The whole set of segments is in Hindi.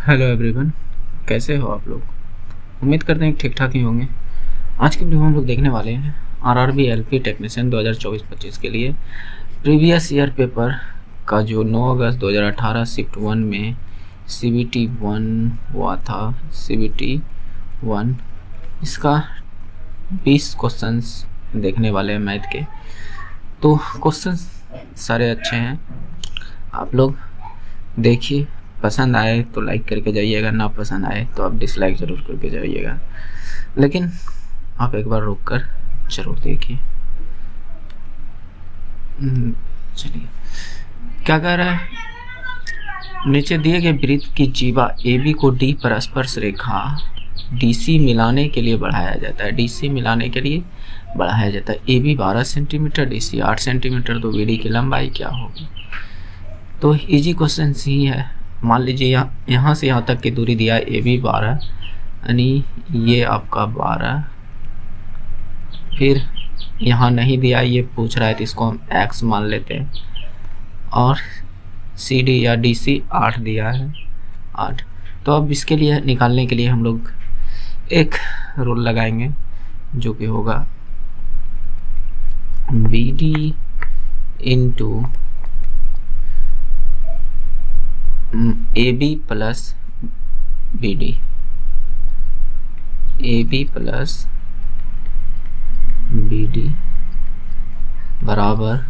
हेलो एवरीवन, कैसे हो आप लोग। उम्मीद करते हैं ठीक ठाक ही होंगे। आज की वीडियो में हम लोग देखने वाले हैं आरआरबी एलपी टेक्नीशियन 2024-25 के लिए प्रीवियस ईयर पेपर का जो 9 अगस्त 2018 शिफ्ट 1 में सीबीटी 1 हुआ था। सीबीटी 1 इसका 20 क्वेश्चंस देखने वाले हैं मैथ के। तो क्वेश्चंस सारे अच्छे हैं, आप लोग देखिए। पसंद आए तो लाइक करके जाइएगा, ना पसंद आए तो आप डिसलाइक ज़रूर करके जाइएगा, लेकिन आप एक बार रुक कर ज़रूर देखिए। चलिए, क्या कह रहा है। नीचे दिए गए वृत्त की जीवा AB को D पर स्पर्श रेखा DC मिलाने के लिए बढ़ाया जाता है। DC मिलाने के लिए बढ़ाया जाता है। AB 12 सेंटीमीटर, DC 8 सेंटीमीटर, तो BD की लंबाई क्या होगी। तो इजी क्वेश्चन ही है। मान लीजिए यहाँ से यहाँ तक की दूरी दिया AB 12, यानी ये आपका 12, फिर यहाँ नहीं दिया, ये पूछ रहा है तो इसको हम x मान लेते हैं, और CD या DC 8 दिया है 8। तो अब इसके लिए निकालने के लिए हम लोग एक रूल लगाएंगे जो कि होगा BD into AB plus BD, AB plus BD बराबर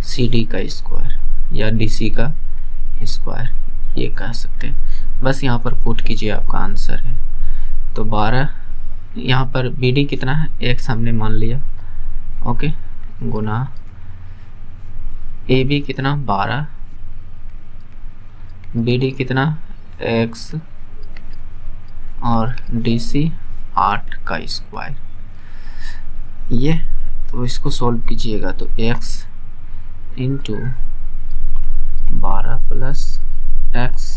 CD का स्क्वायर या DC का स्क्वायर, ये कह सकते हैं। बस यहाँ पर पुट कीजिए, आपका आंसर है। तो 12, यहाँ पर BD कितना है, x हमने मान लिया, ओके, गुना AB कितना 12, BD कितना x, और DC 8 का स्क्वायर। ये तो इसको सॉल्व कीजिएगा तो x इंटू 12 प्लस x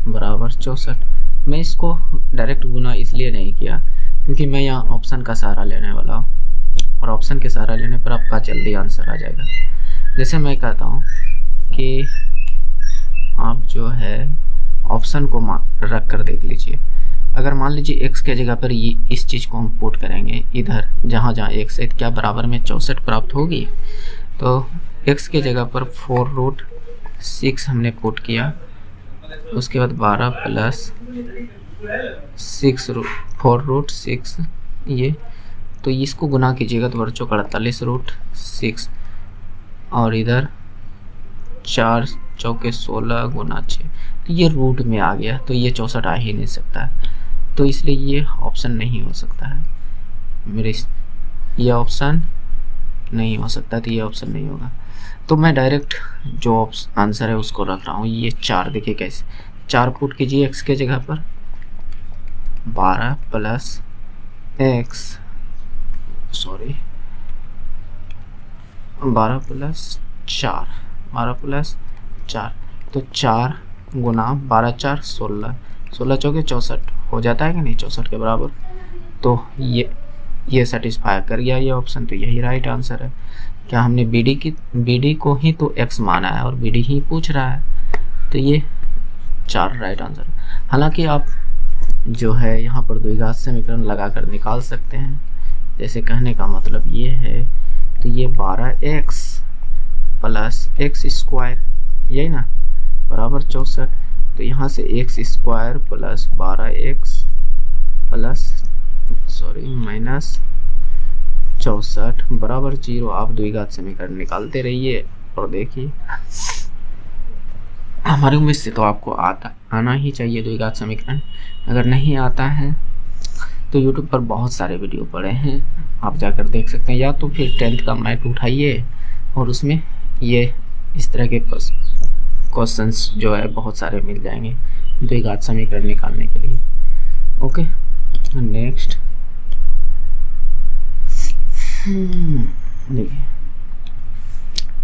बराबर 64। मैं इसको डायरेक्ट गुना इसलिए नहीं किया क्योंकि मैं यहाँ ऑप्शन का सहारा लेने वाला हूँ, और ऑप्शन के सहारा लेने पर आपका जल्दी आंसर आ जाएगा। जैसे मैं कहता हूँ कि आप जो है ऑप्शन को रख कर देख लीजिए। अगर मान लीजिए x के जगह पर ये इस चीज़ को हम पुट करेंगे इधर, जहाँ जहाँ x है, क्या बराबर में 64 प्राप्त होगी। तो x के जगह पर 4√6 हमने पुट किया, उसके बाद 12 प्लस 4√6 ये, तो इसको गुना कीजिएगा तो 48√6, और इधर 4 चौके 16 गुना 6, तो ये रूट में आ गया, तो ये 64 आ ही नहीं सकता है, तो इसलिए ये ऑप्शन नहीं हो सकता है मेरे, ये ऑप्शन नहीं हो सकता, तो ये ऑप्शन नहीं होगा। तो मैं डायरेक्ट जो आंसर है उसको रख रहा हूँ। ये 4 देखिए कैसे, 4 पुट कीजिए x के जगह पर, 12 plus x, sorry 12 plus 4, 12 plus 4, तो 4 गुना 12 4 16, 16 चौके 64 हो जाता है कि नहीं, 64 के बराबर। तो ये सेटिस्फाई कर गया ये ऑप्शन, तो यही राइट आंसर है। क्या हमने BD को ही तो x माना है और BD ही पूछ रहा है, तो ये 4 राइट आंसर है। हालांकि आप जो है यहाँ पर द्विघात समीकरण लगा कर निकाल सकते हैं। जैसे कहने का मतलब ये है, तो ये 12x प्लस x स्क्वायर, यही ना, बराबर 64। तो यहाँ से x square plus 12x plus minus 64 बराबर 0। आप द्विघात समीकरण निकालते रहिए और देखिए, हमारी उम्मीद से तो आपको आना ही चाहिए द्विघात समीकरण। अगर नहीं आता है तो YouTube पर बहुत सारे वीडियो पड़े हैं, आप जाकर देख सकते हैं, या तो फिर 10th का मैथ उठाइए और उसमें ये इस तरह के क्वेश्चंस जो है बहुत सारे मिल जाएंगे द्विघात समीकरण निकालने के लिए। ओके, नेक्स्ट देखिए,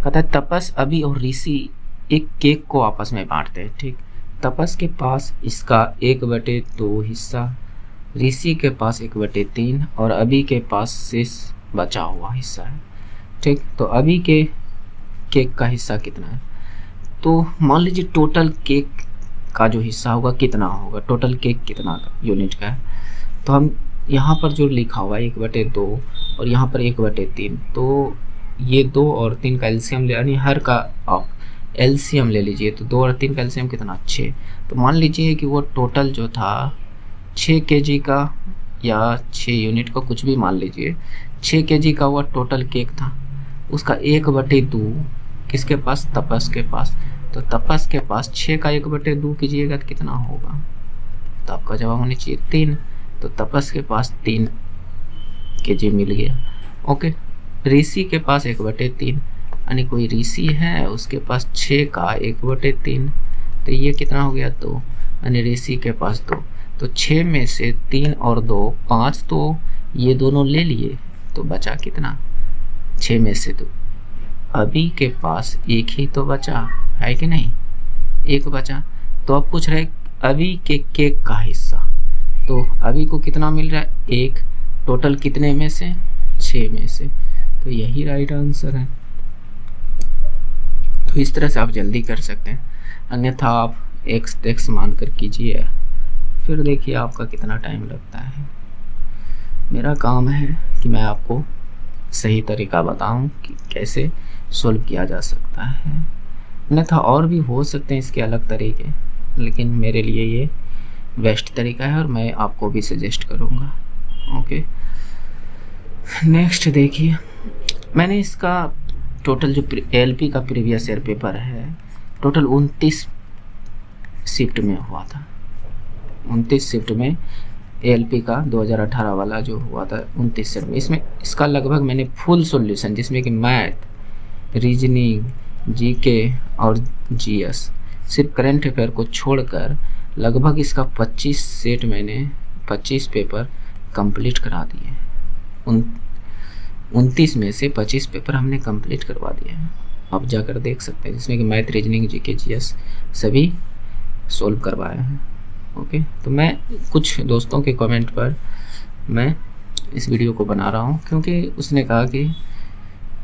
कहता है तपस, अभी और ऋषि एक केक को आपस में बांटते हैं। ठीक, तपस के पास इसका 1/2 हिस्सा, ऋषि के पास 1/3 और अभी के पास शेष बचा हुआ हिस्सा है। ठीक, तो अभी के केक का हिस्सा कितना है, तो मान लीजिए टोटल केक का जो हिस्सा होगा कितना होगा, टोटल केक कितना यूनिट का है। तो हम यहाँ पर जो लिखा हुआ है 1/2 और यहाँ पर 1/3, तो ये 2 और 3 का एलसीएम ले, यानी हर का आप एलसीएम ले लीजिए। तो 2 और 3 का एलसीएम कितना, 6। तो मान लीजिए कि वो टोटल जो था 6 kg का या 6 यूनिट का, कुछ भी मान लीजिए, 6 kg का वो टोटल केक था। उसका 1/2 किसके पास, तपस के पास। तो तपस के पास 6 का 1/2 कीजिएगा तो कितना होगा, तो आपका जवाब होना चाहिए 3। तो तपस के पास 3 kg मिल गया। ओके, ऋषि के पास 1/3, यानी कोई ऋषि है उसके पास 6 का 1/3, तो ये कितना हो गया 2, यानी ऋषि के पास 2। तो 6 में से 3 और 2 5, तो ये दोनों ले लिए, तो बचा कितना, 6 में से 2। अभी के पास एक ही तो बचा है कि नहीं, एक बचा। तो अब पूछ रहे अभी के केक का हिस्सा, तो अभी को कितना मिल रहा है, 1, टोटल कितने में से, 6 में से। तो यही राइट आंसर है। तो इस तरह से आप जल्दी कर सकते हैं, अन्यथा आप x मानकर कीजिए, फिर देखिए आपका कितना टाइम लगता है। मेरा काम है कि मैं आपको सही तरीका बताऊं कि कैसे सोल्व किया जा सकता है, अन्यथा और भी हो सकते हैं इसके अलग तरीके, लेकिन मेरे लिए ये बेस्ट तरीका है और मैं आपको भी सजेस्ट करूंगा। ओके, नेक्स्ट देखिए, मैंने इसका टोटल जो एलपी का प्रीवियस ईयर पेपर है, टोटल 29 शिफ्ट में हुआ था। 29 शिफ्ट में एलपी का 2018 वाला जो हुआ था 29 शिफ्ट में, इसमें इसका लगभग मैंने फुल सॉल्यूशन, जिसमें कि मैथ, रीजनिंग, जीके और जीएस, सिर्फ करंट अफेयर को छोड़कर लगभग इसका 25 सेट मैंने 25 पेपर कंप्लीट करा दिए। 29 में से 25 पेपर हमने कंप्लीट करवा दिए हैं, आप जाकर देख सकते हैं, जिसमें कि मैथ, रीजनिंग, जीके, जीएस सभी सोल्व करवाए हैं। ओके, तो मैं कुछ दोस्तों के कमेंट पर मैं इस वीडियो को बना रहा हूँ, क्योंकि उसने कहा कि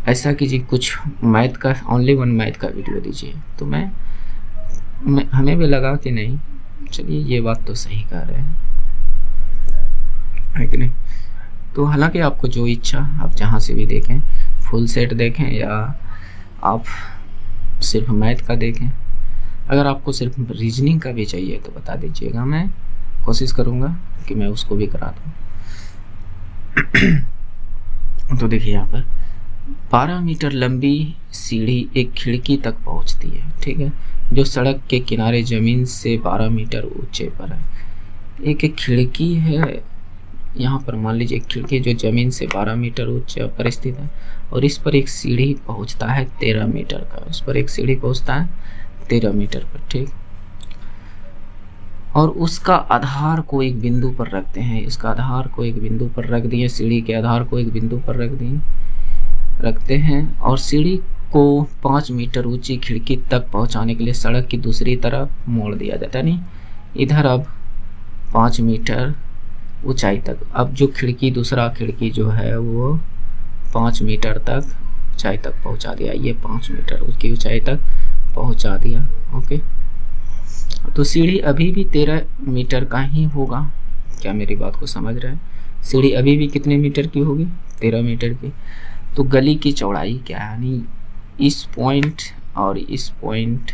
ऐसा कीजिए, कुछ मैथ का, ओनली 1 मैथ का वीडियो दीजिए। तो मैं हमें भी लगा कि नहीं, चलिए ये बात तो सही कह रहे हैं, है कि नहीं। तो हालांकि आपको जो इच्छा, आप जहाँ से भी देखें, फुल सेट देखें या आप सिर्फ मैथ का देखें। अगर आपको सिर्फ रीजनिंग का भी चाहिए तो बता दीजिएगा, मैं कोशिश करूँगा कि मैं उसको भी करा दूँ। तो देखिए यहाँ पर 12 मीटर लंबी सीढ़ी एक खिड़की तक पहुँचती है, ठीक है, जो सड़क के किनारे ज़मीन से 12 मीटर ऊंचे पर है। एक खिड़की है यहाँ पर, मान लीजिए खिड़की जो ज़मीन से 12 मीटर ऊंचे पर स्थित है, और इस पर एक सीढ़ी पहुँचता है 13 मीटर का, उस पर एक सीढ़ी पहुँचता है 13 मीटर पर, ठीक। और उसका आधार को एक बिंदु पर रखते हैं, इसका आधार को एक बिंदु पर रख दिए, सीढ़ी के आधार को एक बिंदु पर रखते हैं, और सीढ़ी को 5 मीटर ऊंची खिड़की तक पहुंचाने के लिए सड़क की दूसरी तरफ मोड़ दिया जाता है। नहीं, इधर अब 5 मीटर ऊंचाई तक, अब जो खिड़की, दूसरा खिड़की जो है वो 5 मीटर तक ऊंचाई तक पहुंचा दिया, ये 5 मीटर उसकी ऊंचाई तक पहुंचा दिया। ओके, तो सीढ़ी अभी भी 13 मीटर का ही होगा, क्या मेरी बात को समझ रहे हैं। सीढ़ी अभी भी कितने मीटर की होगी, 13 मीटर की। तो गली की चौड़ाई क्या है, यानी इस पॉइंट और इस पॉइंट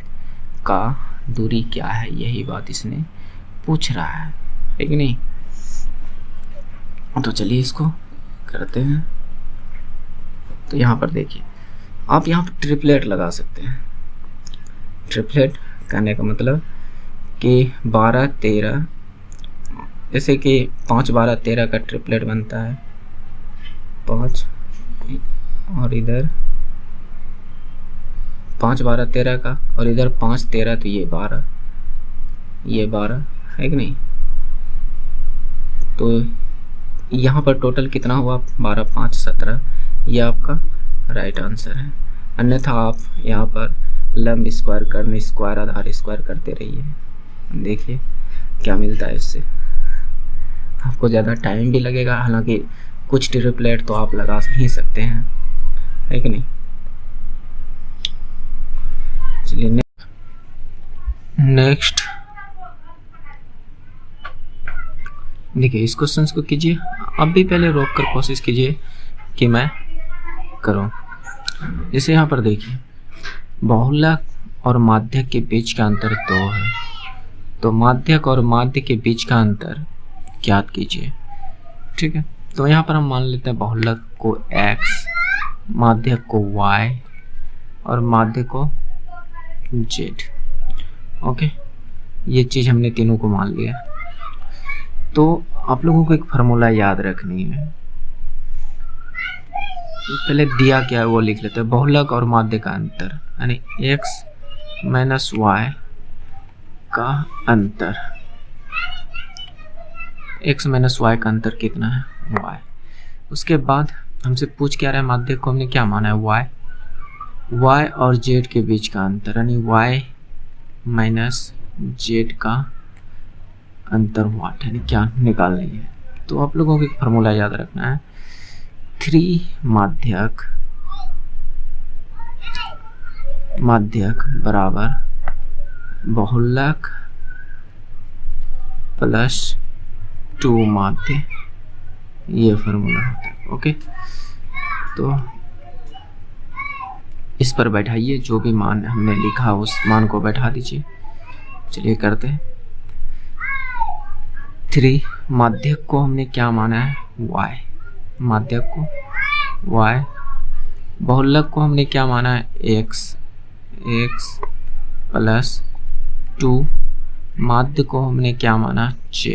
का दूरी क्या है, यही बात इसने पूछ रहा है कि नहीं। तो चलिए इसको करते हैं। तो यहाँ पर देखिए, आप यहाँ पर ट्रिपलेट लगा सकते हैं। ट्रिपलेट कहने का मतलब कि 12, 13, जैसे कि 5, 12, 13 का ट्रिपलेट बनता है, 5 और इधर 5, 12, 13 का, और इधर 5, 13, तो ये 12, ये 12 है कि नहीं। तो यहाँ पर टोटल कितना हुआ, 12, 5, 17, ये आपका राइट आंसर है। अन्यथा आप यहाँ पर लंब स्क्वायर करने, स्क्वायर आधार स्क्वायर करते रहिए, देखिए क्या मिलता है। इससे आपको ज़्यादा टाइम भी लगेगा, हालांकि कुछ ट्रिपलेट तो आप लगा ही सकते हैं, है कि नहीं। चलिए नेक्स्ट देखिए इस क्वेश्चन को कीजिए, अब भी पहले रोक कर कोशिश कीजिए कि मैं करूं। जैसे यहाँ पर देखिए बहुलक और माध्यक के बीच का अंतर 2 है, तो माध्यक और माध्य के बीच का अंतर ज्ञात कीजिए। ठीक है, तो यहाँ पर हम मान लेते हैं बहुलक को x, माध्यक को y और माध्य को z। ओके, ये चीज़ हमने तीनों को मान लिया। तो आप लोगों को एक फार्मूला याद रखनी है, पहले दिया क्या है वो लिख लेते हैं। बहुलक और माध्य का अंतर यानी x माइनस y का अंतर, x माइनस y का अंतर कितना है y। उसके बाद हमसे पूछ क्या रहा है, माध्यक को हमने क्या माना है y और z के बीच का अंतर यानी y माइनस z का अंतर वाट यानी क्या निकालनी है। तो आप लोगों को एक फार्मूला याद रखना है, 3 माध्यक बराबर बहुलक प्लस 2 माध्य, ये फार्मूला होता है। ओके, तो इस पर बैठाइए, जो भी मान हमने लिखा उस मान को बैठा दीजिए। चलिए करते हैं। 3 माध्यक को हमने क्या माना है y, माध्यक को y, बहुलक को हमने क्या माना है x प्लस 2, माध्य को हमने क्या माना z,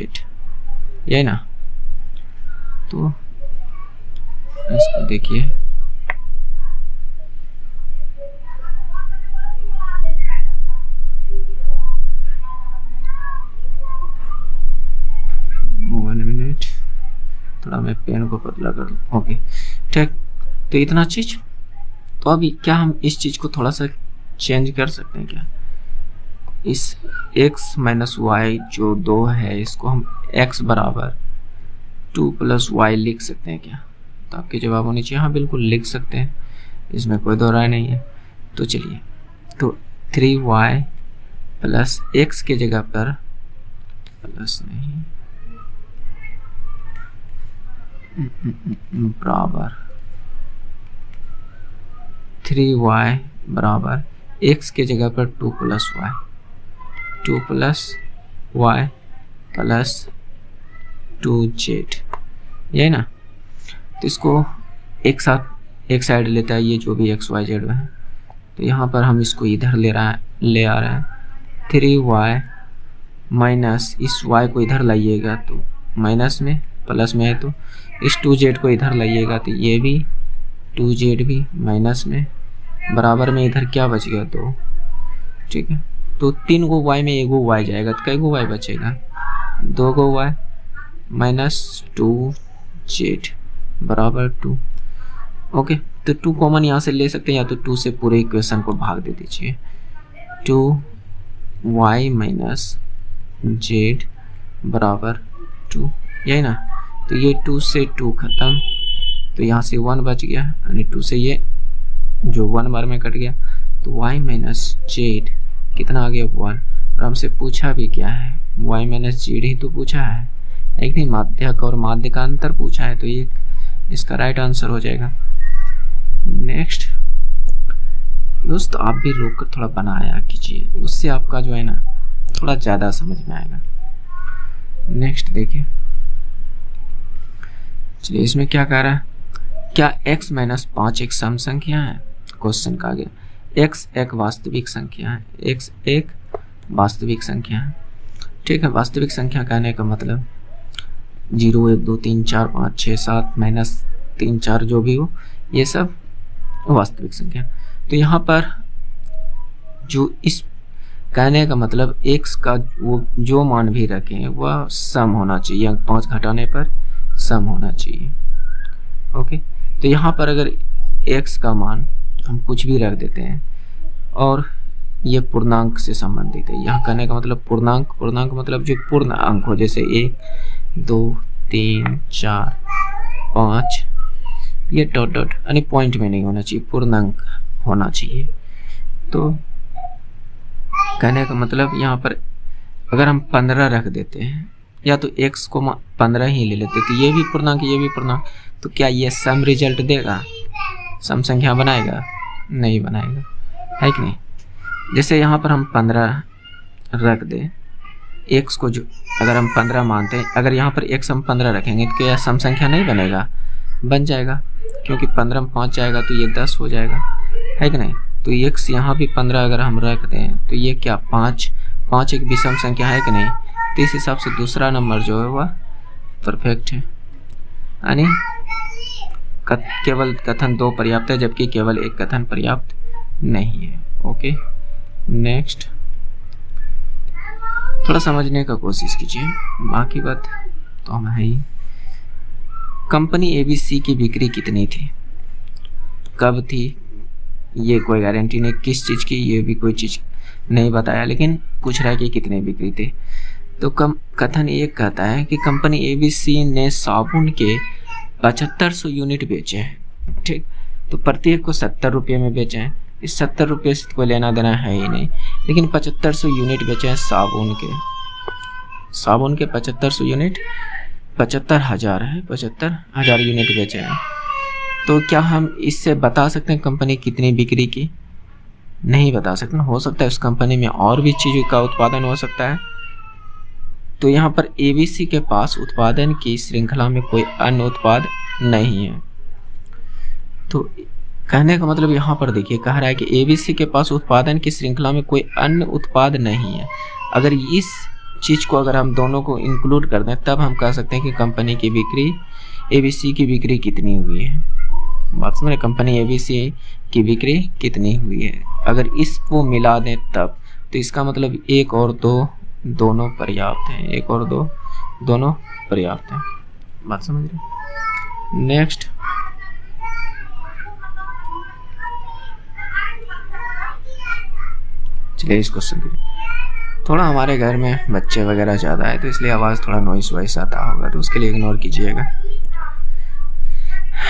यही ना। तो इसको देखिए, थोड़ा मैं पेन को पतला कर दूं। ओके ठीक, तो इतना चीज। तो अभी क्या हम इस चीज को थोड़ा सा चेंज कर सकते हैं क्या, इस x माइनस वाई जो 2 है इसको हम x बराबर 2 प्लस y लिख सकते हैं क्या। तो आपके जवाब होनी चाहिए हाँ बिल्कुल लिख सकते हैं, इसमें कोई दो राय नहीं है। तो चलिए, तो 3y प्लस x के जगह पर प्लस नहीं बराबर 3y बराबर x के जगह पर 2 plus y, 2 plus y plus 2z, यही ना। तो इसको एक साथ एक साइड लेता है, ये जो भी x y z है, तो यहाँ पर हम इसको इधर ले आ रहे हैं 3y माइनस इस y को इधर लाइएगा तो माइनस में, प्लस में है तो इस 2z को इधर लाइएगा तो ये भी 2z भी माइनस में, बराबर में इधर क्या बच गया 2। ठीक है, तो 3 को y में 1 y जाएगा तो कई गो y बचेगा 2 गो y माइनस 2z बराबर 2। ओके, तो 2 कॉमन यहाँ से ले सकते हैं या तो 2 से पूरे इक्वेशन को भाग दे दीजिए, 2y माइनस z बराबर 2, यही ना। तो ये 2 से 2 खत्म, तो यहाँ से 1 बच गया यानी 2 से ये जो 1 बार में कट गया, तो y माइनस z कितना आ गया 1। और हमसे पूछा भी क्या है, y माइनस z ही तो पूछा है, एक नहीं माध्यक और माध्य का अंतर पूछा है, तो ये इसका राइट आंसर हो जाएगा। नेक्स्ट दोस्त, आप भी रोक कर थोड़ा बनाया कीजिए, उससे आपका जो है ना थोड़ा ज़्यादा समझ में आएगा। नेक्स्ट देखिए, चलिए इसमें क्या कह रहा है, क्या x माइनस 5 एक सम संख्या है। क्वेश्चन का गया x एक वास्तविक संख्या है, x एक वास्तविक संख्या है। ठीक है, वास्तविक संख्या कहने का मतलब 0 1 2 3 4 5 6 7 माइनस 3 4 जो भी हो, ये सब वास्तविक संख्या। तो यहाँ पर जो इस कहने का मतलब x का वो जो मान भी रखें वह सम होना चाहिए, अंक 5 घटाने पर सम होना चाहिए। ओके, तो यहाँ पर अगर x का मान हम कुछ भी रख देते हैं और ये पूर्णांक से संबंधित है, यहाँ कहने का मतलब पूर्णांक मतलब जो पूर्ण अंक हो, जैसे 1 2 3 4 5, ये डॉट डॉट यानी पॉइंट में नहीं होना चाहिए, पूर्णांक होना चाहिए। तो कहने का मतलब यहाँ पर अगर हम 15 रख देते हैं या तो x को 15 ही ले लेते, तो ये भी पूर्णांक ये भी पूर्णांक, तो क्या ये सम रिजल्ट देगा, सम संख्या बनाएगा? नहीं बनाएगा, है कि नहीं। जैसे यहाँ पर हम 15 रख दें, x को जो अगर हम 15 मानते हैं, अगर यहाँ पर x हम 15 रखेंगे तो क्या सम संख्या नहीं बनेगा? बन जाएगा, क्योंकि 15 में 5 जाएगा तो ये 10 हो जाएगा, है कि नहीं। तो x यहाँ भी 15 अगर हम रख दें तो ये क्या 5 एक विषम संख्या है कि नहीं। तो इस हिसाब से दूसरा नंबर जो है वह परफेक्ट है, यानी केवल कथन 2 पर्याप्त है जबकि केवल एक कथन पर्याप्त नहीं है। ओके, नेक्स्ट थोड़ा समझने का कोशिश कीजिए, बाकी बात तो हम है ही। कंपनी ABC की बिक्री कितनी थी, कब थी, ये कोई गारंटी नहीं, किस चीज़ की ये भी कोई चीज़ नहीं बताया, लेकिन पूछ रहा है कि कितने बिक्री थे। तो कथन ये कहता है कि कंपनी ABC ने साबुन के 7500 यूनिट बेचे हैं, ठीक। तो प्रत्येक को 70 रुपये में बेचे हैं, इस 70 रुपये से कोई लेना देना है ही नहीं, लेकिन 7500 यूनिट बेचे हैं साबुन के 7500 यूनिट 75,000 है, 75,000 यूनिट बेचे हैं। तो क्या हम इससे बता सकते हैं कंपनी कितनी बिक्री की? नहीं बता सकते। हो सकता है उस कंपनी में और भी चीज़ों का उत्पादन हो सकता है। तो यहाँ पर ABC के पास उत्पादन की श्रृंखला में कोई अन्य उत्पाद नहीं है। तो कहने का मतलब यहाँ पर देखिए, कह रहा है कि ABC के पास उत्पादन की श्रृंखला में कोई अन्य उत्पाद नहीं है। अगर इस चीज़ को अगर हम दोनों को इंक्लूड कर दें तब हम कह सकते हैं कि कंपनी की बिक्री ABC की बिक्री कितनी हुई है। बात समझ, कंपनी ABC की बिक्री कितनी हुई है, अगर इसको मिला दें तब, तो इसका मतलब 1 और 2 दोनों पर्याप्त हैं, 1 और 2 दोनों पर्याप्त हैं। बात समझ रहे। नेक्स्ट, चलिए इस क्वेश्चन के, थोड़ा हमारे घर में बच्चे वगैरह ज़्यादा है तो इसलिए आवाज़ थोड़ा नॉइस वाइस आता होगा, तो उसके लिए इग्नोर कीजिएगा।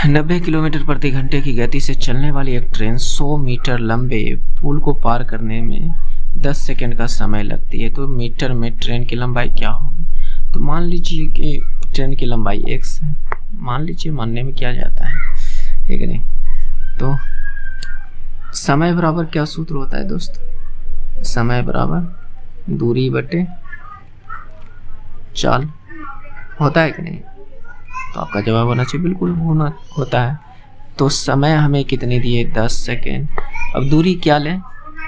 90 किलोमीटर प्रति घंटे की गति से चलने वाली एक ट्रेन 100 मीटर लंबे पुल को पार करने में 10 सेकंड का समय लगती है। तो मीटर में ट्रेन की लंबाई क्या होगी? तो मान लीजिए कि ट्रेन की लंबाई x है, मान लीजिए, मानने में क्या जाता है, ठीक है नहीं। तो समय बराबर क्या सूत्र होता है दोस्त? समय बराबर दूरी बटे चाल होता है कि नहीं? तो आपका जवाब होना चाहिए बिल्कुल होता है। तो समय हमें कितनी दी है? 10 सेकेंड। अब दूरी क्या लें?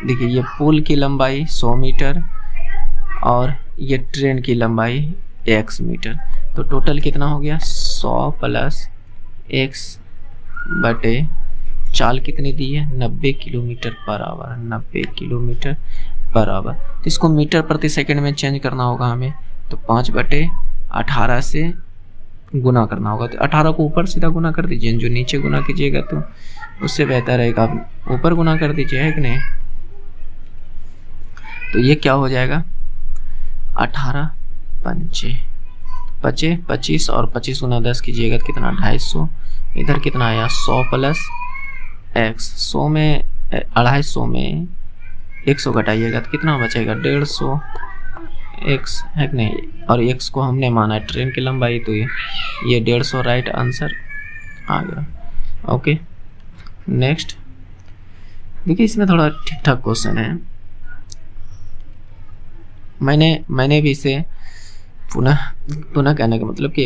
देखिए, ये पुल की लंबाई 100 मीटर और ये ट्रेन की लंबाई x मीटर, तो टोटल कितना हो गया? 100 प्लस x बटे चाल कितनी दी है? 90 kilometre per hour, 90 kilometre per hour. तो इसको मीटर प्रति सेकंड में चेंज करना होगा हमें, तो 5/18 से गुना करना होगा। तो 18 को ऊपर सीधा गुना कर दीजिए, जो नीचे गुना कीजिएगा तो उससे बेहतर रहेगा, आप ऊपर गुना कर दीजिए, है कि नहीं। तो ये क्या हो जाएगा? 18 पंचे 25 और 25 गुना 10 कीजिएगा तो कितना? 250। इधर कितना आया? 100 प्लस x। 100 में 250 में 100 घटाइएगा तो कितना बचेगा? 150 x, है कि नहीं। और x को हमने माना है ट्रेन की लंबाई, तो ये 150 राइट आंसर आ गया। ओके, नेक्स्ट देखिए, इसमें थोड़ा ठीक ठाक क्वेश्चन है। मैंने भी इसे पुनः कहने का मतलब कि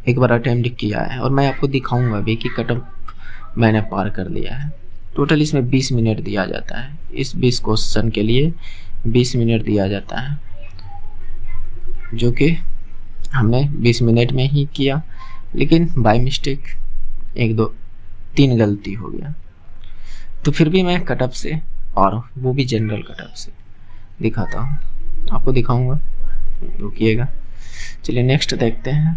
एक बार अटेम्प्ट किया है और मैं आपको दिखाऊंगा भी कि कटअप मैंने पार कर लिया है। टोटल इसमें 20 मिनट दिया जाता है, इस 20 क्वेश्चन के लिए 20 मिनट दिया जाता है, जो कि हमने 20 मिनट में ही किया, लेकिन बाय मिस्टेक 1 2 3 गलती हो गया। तो फिर भी मैं कटअप से, और वो भी जनरल कटअप से दिखाता हूँ, आपको दिखाऊंगा, रुकिएगा। चलिए नेक्स्ट देखते हैं।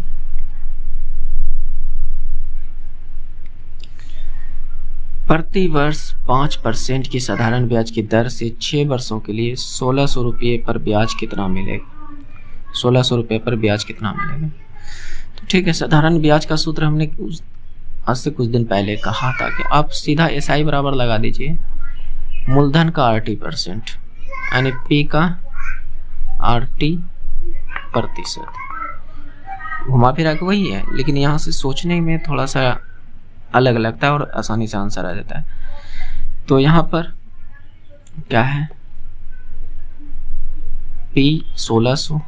प्रति वर्ष 5% की साधारण ब्याज की दर से 6 वर्षों के लिए 1600 रुपये पर ब्याज कितना मिलेगा? 1600 रुपये पर ब्याज कितना मिलेगा? तो ठीक है, साधारण ब्याज का सूत्र हमने आज से कुछ दिन पहले कहा था कि आप सीधा SI बराबर लगा दीजिए मूलधन का RT% यानी P का RT प्रतिशत, घुमा फिरा के वही है, लेकिन यहाँ से सोचने में थोड़ा सा अलग लगता है और आसानी से आंसर आ जाता है। तो यहाँ पर क्या है, P 1600,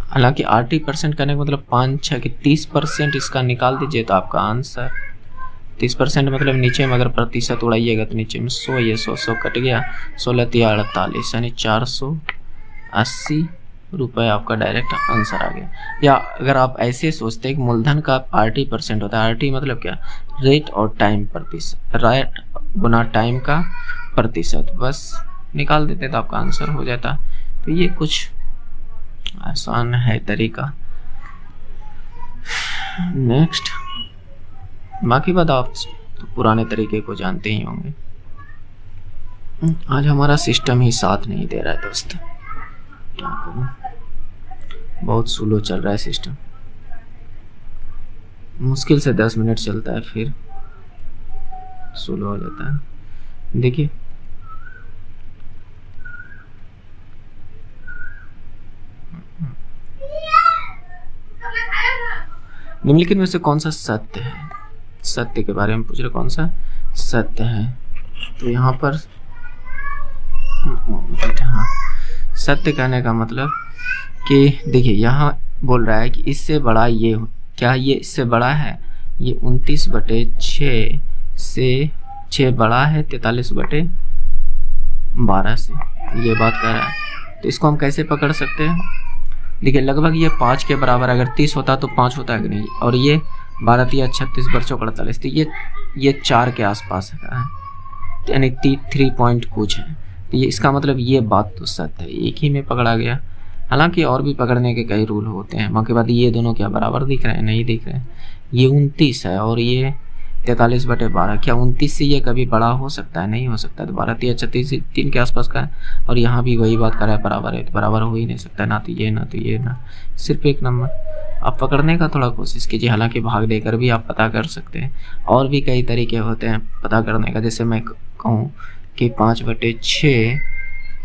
हालांकि RT% करने का मतलब 5 6 30% इसका निकाल दीजिए तो आपका आंसर 30% मतलब नीचे में अगर प्रतिशत उड़ाइएगा तो नीचे में 100, ये 100 कट गया, 16 3 48 यानी 480 रुपये आपका डायरेक्ट आंसर आ गया। या अगर आप ऐसे सोचते हैं कि मूलधन का RT% होता है, RT मतलब क्या, रेट और टाइम प्रतिशत, रेट गुना टाइम का प्रतिशत, बस निकाल देते तो आपका आंसर हो जाता। तो ये कुछ आसान है तरीका। नेक्स्ट, बाकी बात आप तो पुराने तरीके को जानते ही होंगे। आज हमारा सिस्टम ही साथ नहीं दे रहा है दोस्त, क्या करूं, बहुत स्लो चल रहा है सिस्टम। मुश्किल से 10 मिनट चलता है फिर स्लो हो जाता है। देखिए निम्नलिखित में से कौन सा सत्य है, सत्य के बारे में पूछ रहे, कौन सा सत्य है। तो यहाँ पर हाँ, सत्य कहने का मतलब कि देखिए यहाँ बोल रहा है कि इससे बड़ा ये, क्या ये इससे बड़ा है, ये 29/6 से 6 बड़ा है 43/12 से, ये बात कह रहा है। तो इसको हम कैसे पकड़ सकते हैं, देखिए लगभग ये 5 के बराबर, अगर 30 होता तो 5 होता है कि नहीं, और ये 12 3 36 बरसों 48, तो ये 4 के आसपास है, यानी 3 पॉइंट कुछ है। तो ये इसका मतलब ये बात तो सत्य है, एक ही में पकड़ा गया। हालांकि और भी पकड़ने के कई रूल होते हैं। बाकी बात ये दोनों क्या बराबर दिख रहे हैं, नहीं दिख रहे हैं। ये 29 है और ये 43/12, क्या 29 से ये कभी बड़ा हो सकता है, नहीं हो सकता। तो 12 3 36 3 के आसपास का है, और यहाँ भी वही बात कर रहा है बराबर है, तो बराबर हो ही नहीं सकता, ना तो ये ना तो ये ना, सिर्फ एक नंबर। आप पकड़ने का थोड़ा कोशिश कीजिए, हालांकि भाग देकर भी आप पता कर सकते हैं। और भी कई तरीके होते हैं पता करने का, जैसे मैं कहूँ कि 5/6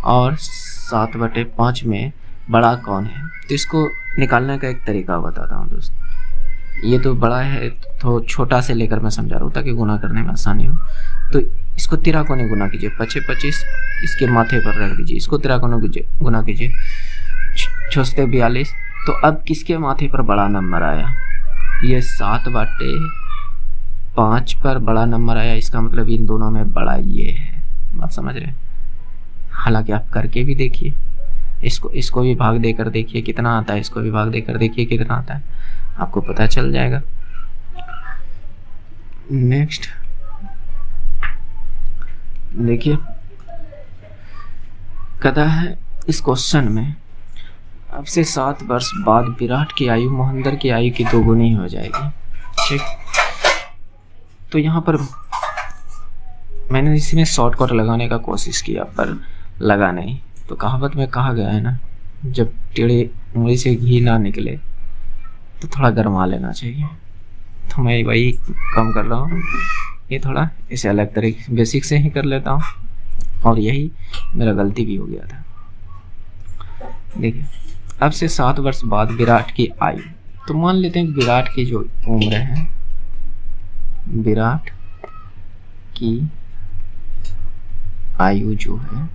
और 7/5 में बड़ा कौन है, तो इसको निकालने का एक तरीका बताता हूँ दोस्त। ये तो बड़ा है तो छोटा से लेकर मैं समझा रहा हूँ ताकि गुना करने में आसानी हो। तो इसको 13 कोने गुना कीजिए, 5 25 इसके माथे पर रख दीजिए, इसको 13 कोने गुना कीजिए, 6 42। तो अब किसके माथे पर बड़ा नंबर आया, ये 7/5 पर बड़ा नंबर आया, इसका मतलब इन दोनों में बड़ा ये है, बात समझ रहे हैं। हालांकि आप करके भी देखिए, इसको भी भाग देकर देखिए कितना आता है, इसको भी भाग देकर देखिए कितना आता है, आपको पता चल जाएगा। नेक्स्ट देखिए, कहता है इस क्वेश्चन में अब से 7 वर्ष बाद विराट की आयु मोहिंदर की आयु की 2 गुनी हो जाएगी, ठीक। तो यहाँ पर मैंने इसमें शॉर्टकट लगाने का कोशिश किया पर लगा नहीं। तो कहावत में कहा गया है ना, जब टेढ़े उंगली से घी ना निकले तो थोड़ा गरमा लेना चाहिए। तो मैं वही काम कर रहा हूँ, ये थोड़ा इसे अलग तरीके बेसिक से ही कर लेता हूँ, और यही मेरा गलती भी हो गया था। देखिए अब से 7 वर्ष बाद विराट की आयु, तो मान लेते हैं विराट की जो उम्र है, विराट की आयु जो है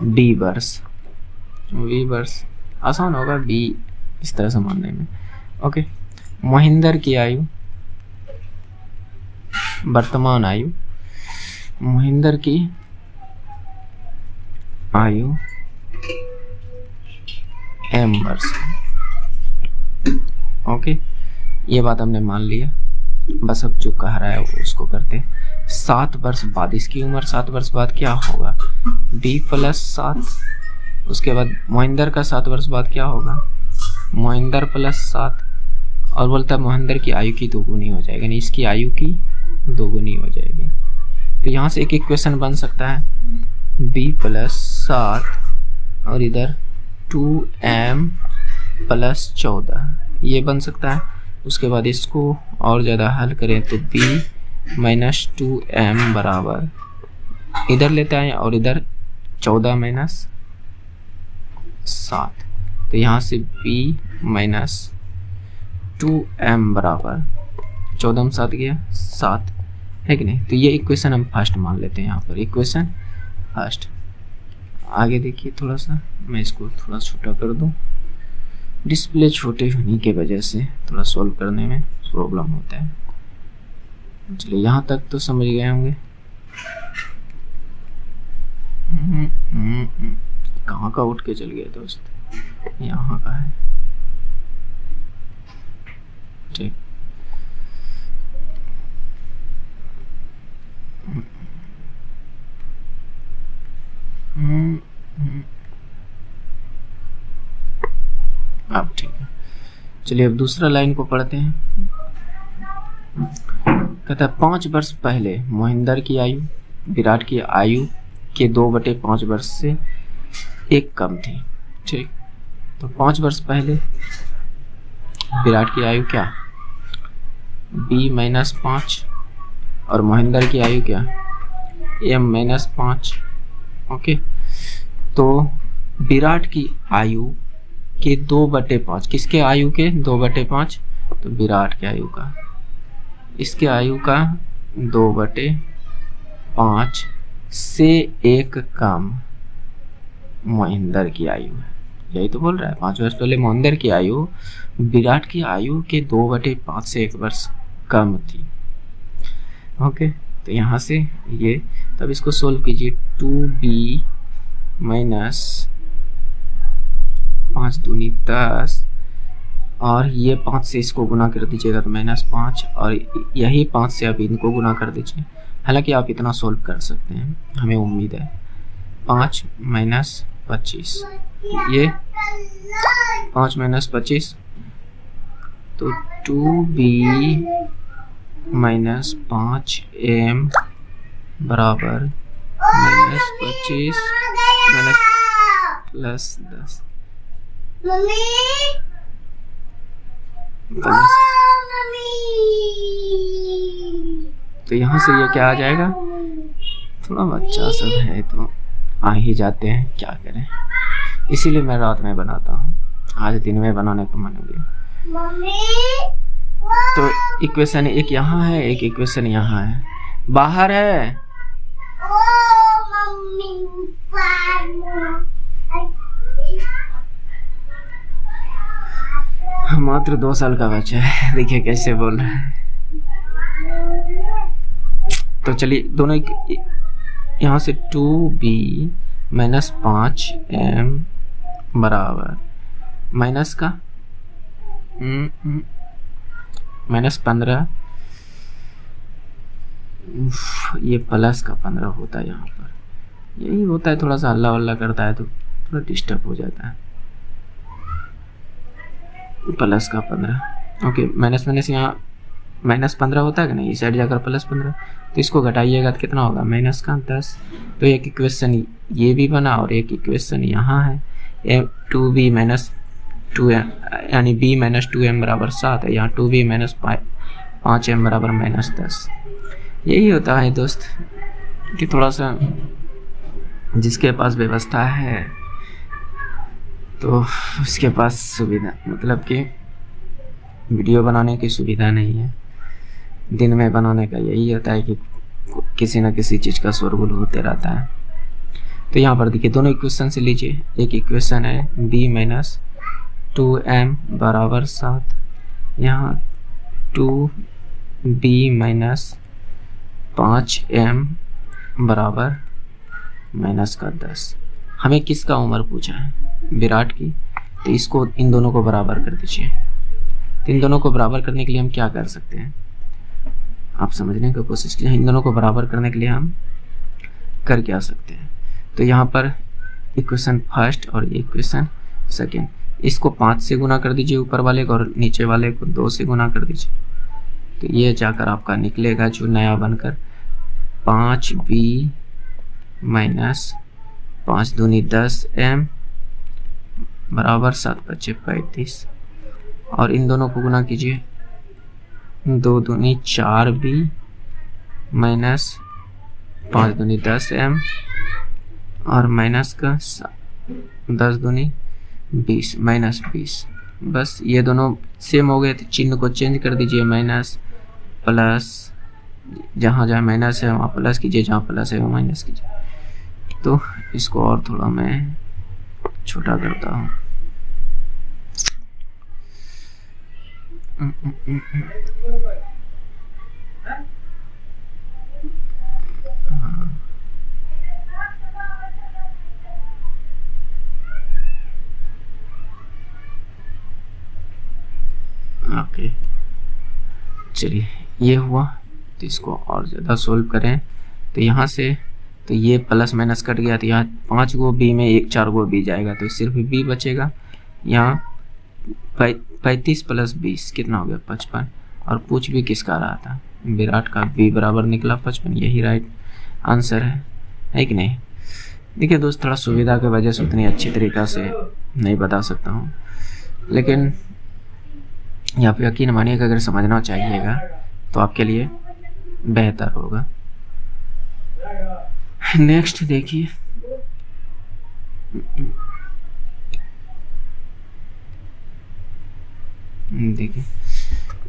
20 वर्ष, 20 वर्ष आसान होगा 20 इस तरह से मानने में, ओके। मोहिंदर की आयु, वर्तमान आयु, मोहिंदर की आयु m वर्ष, ओके। ये बात हमने मान लिया, बस अब जो कह रहा है उसको करते। 7 वर्ष बाद इसकी उम्र, 7 वर्ष बाद क्या होगा, 20 + 7, उसके बाद मोहिंदर का 7 वर्ष बाद क्या होगा, मोहिंदर + 7, और बोलता है मोहिंदर की आयु की 2 गुनी हो जाएगी, यानी इसकी आयु की 2 गुनी हो जाएगी। तो यहाँ से एक इक्वेशन बन सकता है 20 + 7 और इधर 2m + 14, ये बन सकता है। उसके बाद इसको और ज़्यादा हल करें तो b - 2m बराबर, इधर लेते हैं और इधर 14 - 7, तो यहाँ से b माइनस 2m बराबर 14 में 7 गया 7 है कि नहीं। तो ये इक्वेशन हम फर्स्ट मान लेते हैं, यहाँ पर इक्वेशन फर्स्ट। आगे देखिए, थोड़ा सा मैं इसको थोड़ा छोटा कर दूँ, डिस्प्ले छोटे होने की वजह से थोड़ा सॉल्व करने में प्रॉब्लम होता है। चलिए यहाँ तक तो समझ गए होंगे। कहाँ का उठ के चल गया दोस्त, यहाँ का है ठीक। अब ठीक है, चलिए अब दूसरा लाइन को पढ़ते हैं। कहता है 5 वर्ष पहले मोहिंदर की आयु विराट की आयु के 2/5 वर्ष से 1 कम थी। ठीक, तो 5 वर्ष पहले विराट की आयु क्या, b माइनस 5, और मोहिंदर की आयु क्या, m माइनस 5। ओके, तो विराट की आयु के 2/5, किसके आयु के 2/5, तो विराट के आयु का, इसके आयु का 2/5 से 1 कम मोहिंदर की आयु है। यही तो बोल रहा है, 5 वर्ष पहले मोहिंदर की आयु विराट की आयु के 2/5 से 1 वर्ष कम थी। ओके, तो यहाँ से ये, तब इसको सोल्व कीजिए। 2b माइनस 5 दूनी 10, और ये 5 से इसको गुना कर दीजिएगा तो -5, और यही 5 से अब इनको गुना कर दीजिए। हालांकि आप इतना सोल्व कर सकते हैं, हमें उम्मीद है। 5 माइनस 25, ये 5 माइनस 25, तो 2b माइनस 5m बराबर -25 माइनस प्लस 10। तो यहाँ से ये क्या आ जाएगा, थोड़ा बच्चा सब है तो आ ही जाते हैं, क्या करें, इसीलिए मैं रात में बनाता हूँ, आज दिन में बनाने का मन हो गया। तो इक्वेशन एक यहाँ है, एक इक्वेशन यहाँ है, बाहर है। मात्र 2 साल का बच्चा है, देखिए कैसे बोल रहा है। तो चलिए दोनों यहाँ से 2b माइनस 5m बराबर माइनस का -15, ये प्लस का 15 होता है। यहाँ पर यही होता है, थोड़ा सा हल्ला वल्ला करता है तो थोड़ा डिस्टर्ब हो जाता है। प्लस का 15, ओके, माइनस माइनस यहाँ -15 होता है कि नहीं, इस साइड जाकर +15, तो इसको घटाइएगा तो कितना होगा, माइनस का 10। तो एक इक्वेशन ये भी बना और एक इक्वेशन यहाँ है, 2b माइनस 2m यानी b माइनस 2m बराबर 7 है, यहाँ 2b माइनस 5m बराबर -10। यही होता है दोस्त कि थोड़ा सा जिसके पास व्यवस्था है तो उसके पास सुविधा, मतलब कि वीडियो बनाने की सुविधा नहीं है। दिन में बनाने का यही होता है कि किसी न किसी चीज़ का शोरगुल होते रहता है। तो यहाँ पर देखिए दोनों इक्वेशन से लीजिए, एक इक्वेशन है b माइनस 2m बराबर 7, यहाँ 2b माइनस 5m बराबर माइनस का 10। हमें किसका उम्र पूछा है, विराट की, तो इसको इन दोनों को बराबर कर दीजिए। तो इन दोनों को बराबर करने के लिए हम क्या कर सकते हैं, आप समझने की कोशिश कीजिए। इन दोनों को बराबर करने के लिए हम कर क्या सकते हैं, तो यहाँ पर इक्वेशन फर्स्ट और इक्वेशन सेकेंड, इसको 5 से गुना कर दीजिए ऊपर वाले को, और नीचे वाले को 2 से गुना कर दीजिए। तो ये जाकर आपका निकलेगा जो नया बनकर 5b माइनस 5 दूनी 10m बराबर 7×5 35, और इन दोनों को गुना कीजिए, 2 दूनी 4b माइनस 5 दूनी 10m और माइनस का 10 दूनी 20 माइनस 20। बस ये दोनों सेम हो गए तो चिन्ह को चेंज कर दीजिए, माइनस प्लस, जहाँ जहाँ माइनस है वहाँ प्लस कीजिए, जहाँ प्लस है वहाँ माइनस कीजिए। तो इसको और थोड़ा मैं छोटा करता हूँ। ओके, चलिए ये हुआ। तो इसको और ज़्यादा सोल्व करें तो यहाँ से तो ये प्लस माइनस कट गया, तो यहाँ 5 गो बी में 4 गो बी जाएगा, तो सिर्फ बी बचेगा। यहाँ 35 प्लस 20 कितना हो गया 55। और पूछ भी किसका रहा था, विराट का। बी बराबर निकला 55, यही राइट आंसर है कि नहीं। देखिए दोस्त, थोड़ा सुविधा की वजह से उतनी अच्छी तरीक़ा से नहीं बता सकता हूँ, लेकिन यहाँ पे यकीन मानिए कि अगर समझना चाहिएगा तो आपके लिए बेहतर होगा। नेक्स्ट देखिए,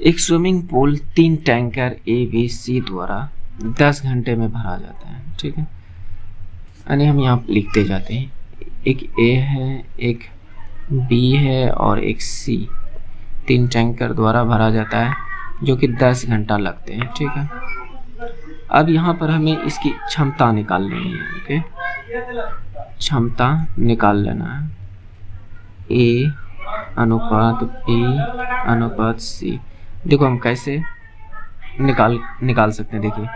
एक स्विमिंग पूल 3 टैंकर ABC द्वारा 10 घंटे में भरा जाता है। ठीक है, यानी हम यहाँ लिखते जाते हैं, एक A है, एक B है और एक C। 3 टैंकर द्वारा भरा जाता है जो कि 10 घंटा लगते हैं। ठीक है, अब यहाँ पर हमें इसकी क्षमता निकाल लेनी है। ओके, क्षमता निकाल लेना है, A अनुपात B अनुपात C। देखो हम कैसे निकाल सकते हैं। देखिए,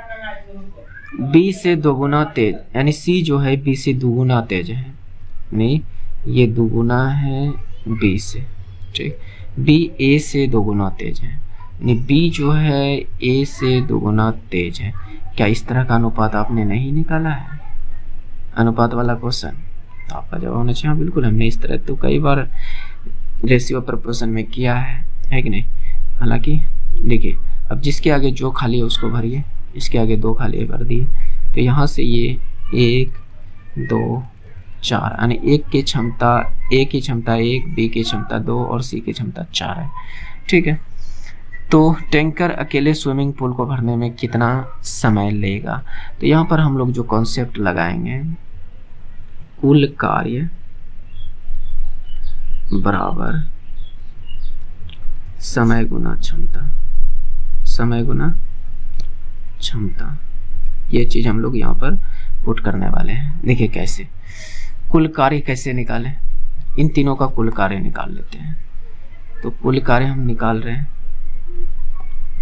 B से दोगुना तेज, यानी C जो है B से दोगुना तेज है, नहीं ये दोगुना है B से। ठीक, B A से दोगुना तेज है, यानी B जो है A से दोगुना तेज है। क्या इस तरह का अनुपात आपने नहीं निकाला है, अनुपात वाला क्वेश्चन? तो आपका जवाब होना चाहिए बिल्कुल, हमने इस तरह तो कई बार रेशियो प्रोपोर्शन में किया है कि नहीं। हालांकि देखिए, अब जिसके आगे जो खाली है उसको भरिए, इसके आगे 2 खाली भर दिए, तो यहाँ से ये 1 2 4, यानी A की क्षमता 1, B की क्षमता 2 और C की क्षमता 4 है। ठीक है, तो टैंकर अकेले स्विमिंग पूल को भरने में कितना समय लेगा? तो यहाँ पर हम लोग जो कॉन्सेप्ट लगाएंगे, कुल कार्य बराबर समय गुना क्षमता, समय गुना क्षमता, ये चीज हम लोग यहाँ पर पुट करने वाले हैं। देखिए कैसे कुल कार्य कैसे निकालें, इन तीनों का कुल कार्य निकाल लेते हैं। तो कुल कार्य हम निकाल रहे हैं,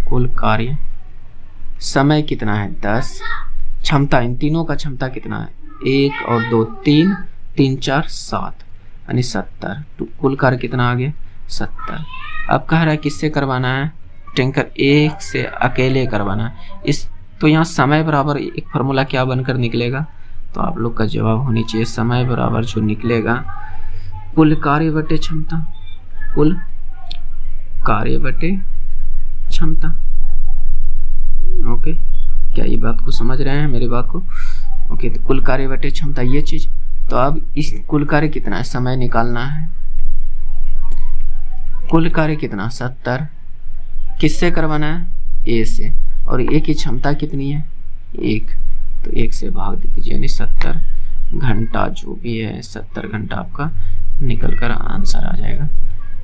कुल कार्य समय कितना है 10, क्षमता इन तीनों का क्षमता कितना है 1 और 2 3 3 4 7, यानी 70। तो कुल कार्य कितना आ गया 70। अब कह रहा है किससे करवाना है, टैंकर 1 से अकेले करवाना है। इस तो यहाँ समय बराबर एक फार्मूला क्या बनकर निकलेगा, तो आप लोग का जवाब होनी चाहिए समय बराबर जो निकलेगा कुल कार्य बटे क्षमता, कुल कार्य बटे क्षमता। ओके, क्या ये बात को समझ रहे हैं मेरी बात को? ओके, तो कुल कार्य बटे क्षमता ये चीज। तो अब इस कुल कार्य कितना है, समय निकालना है, कुल कार्य कितना 70, किससे करवाना है A से, और A की क्षमता कितनी है 1, तो 1 से भाग दे दीजिए, यानी 70 घंटा जो भी है 70 घंटा आपका निकल कर आंसर आ जाएगा।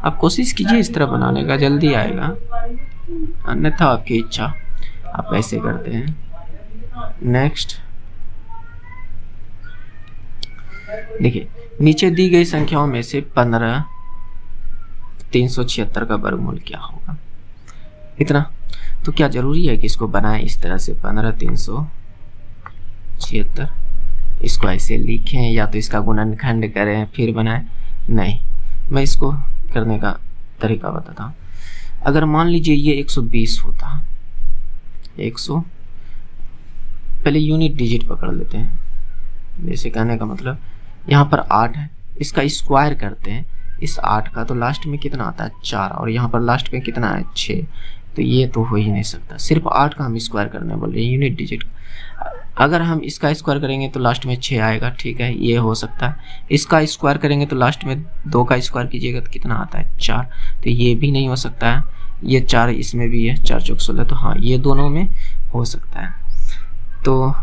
आप कोशिश कीजिए इस तरह बनाने का, जल्दी आएगा, अन्यथा आपकी इच्छा आप ऐसे करते हैं। नेक्स्ट देखिए, नीचे दी गई संख्याओं में से 15 376 का वर्गमूल क्या होगा, इतना। तो क्या जरूरी है कि इसको बनाएं इस तरह से 15 376, इसको ऐसे लिखें या तो इसका गुणनखंड करें फिर बनाएं? नहीं, मैं इसको करने का तरीका बताता हूँ। अगर मान लीजिए ये 120 होता, 100, पहले यूनिट डिजिट पकड़ लेते हैं। जैसे कहने का मतलब यहाँ पर 8 है, इसका स्क्वायर करते हैं, इस 8 का तो लास्ट में कितना आता है 4, और यहाँ पर लास्ट में कितना है 6, तो ये तो हो ही नहीं सकता। सिर्फ 8 का हम स्क्वायर करने बोल रहे हैं, यूनिट डिजिट। अगर हम इसका स्क्वायर करेंगे तो लास्ट में 6 आएगा, ठीक है, ये हो सकता है। इसका स्क्वायर करेंगे तो लास्ट में 2 का स्क्वायर कीजिएगा तो कितना आता है 4, तो ये भी नहीं हो सकता है। ये 4 इसमें भी है, 4 चौक 16, तो हाँ ये दोनों में हो सकता है। तो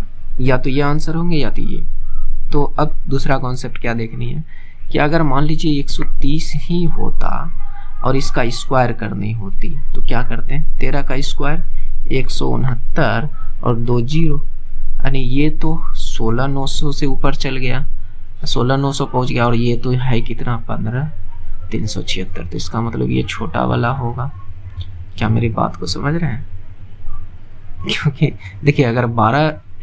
या तो ये आंसर होंगे या तो ये। तो अब दूसरा कॉन्सेप्ट क्या देखनी है कि अगर मान लीजिए 130 ही होता और इसका स्क्वायर करनी होती तो क्या करते हैं, 13 का स्क्वायर 169 और 2 जीरो, यानी ये तो 16,900 से ऊपर चल गया, 16,900 पहुंच गया, और ये तो है कितना 15,376, तो इसका मतलब ये छोटा वाला होगा। क्या मेरी बात को समझ रहे हैं? क्योंकि देखिए अगर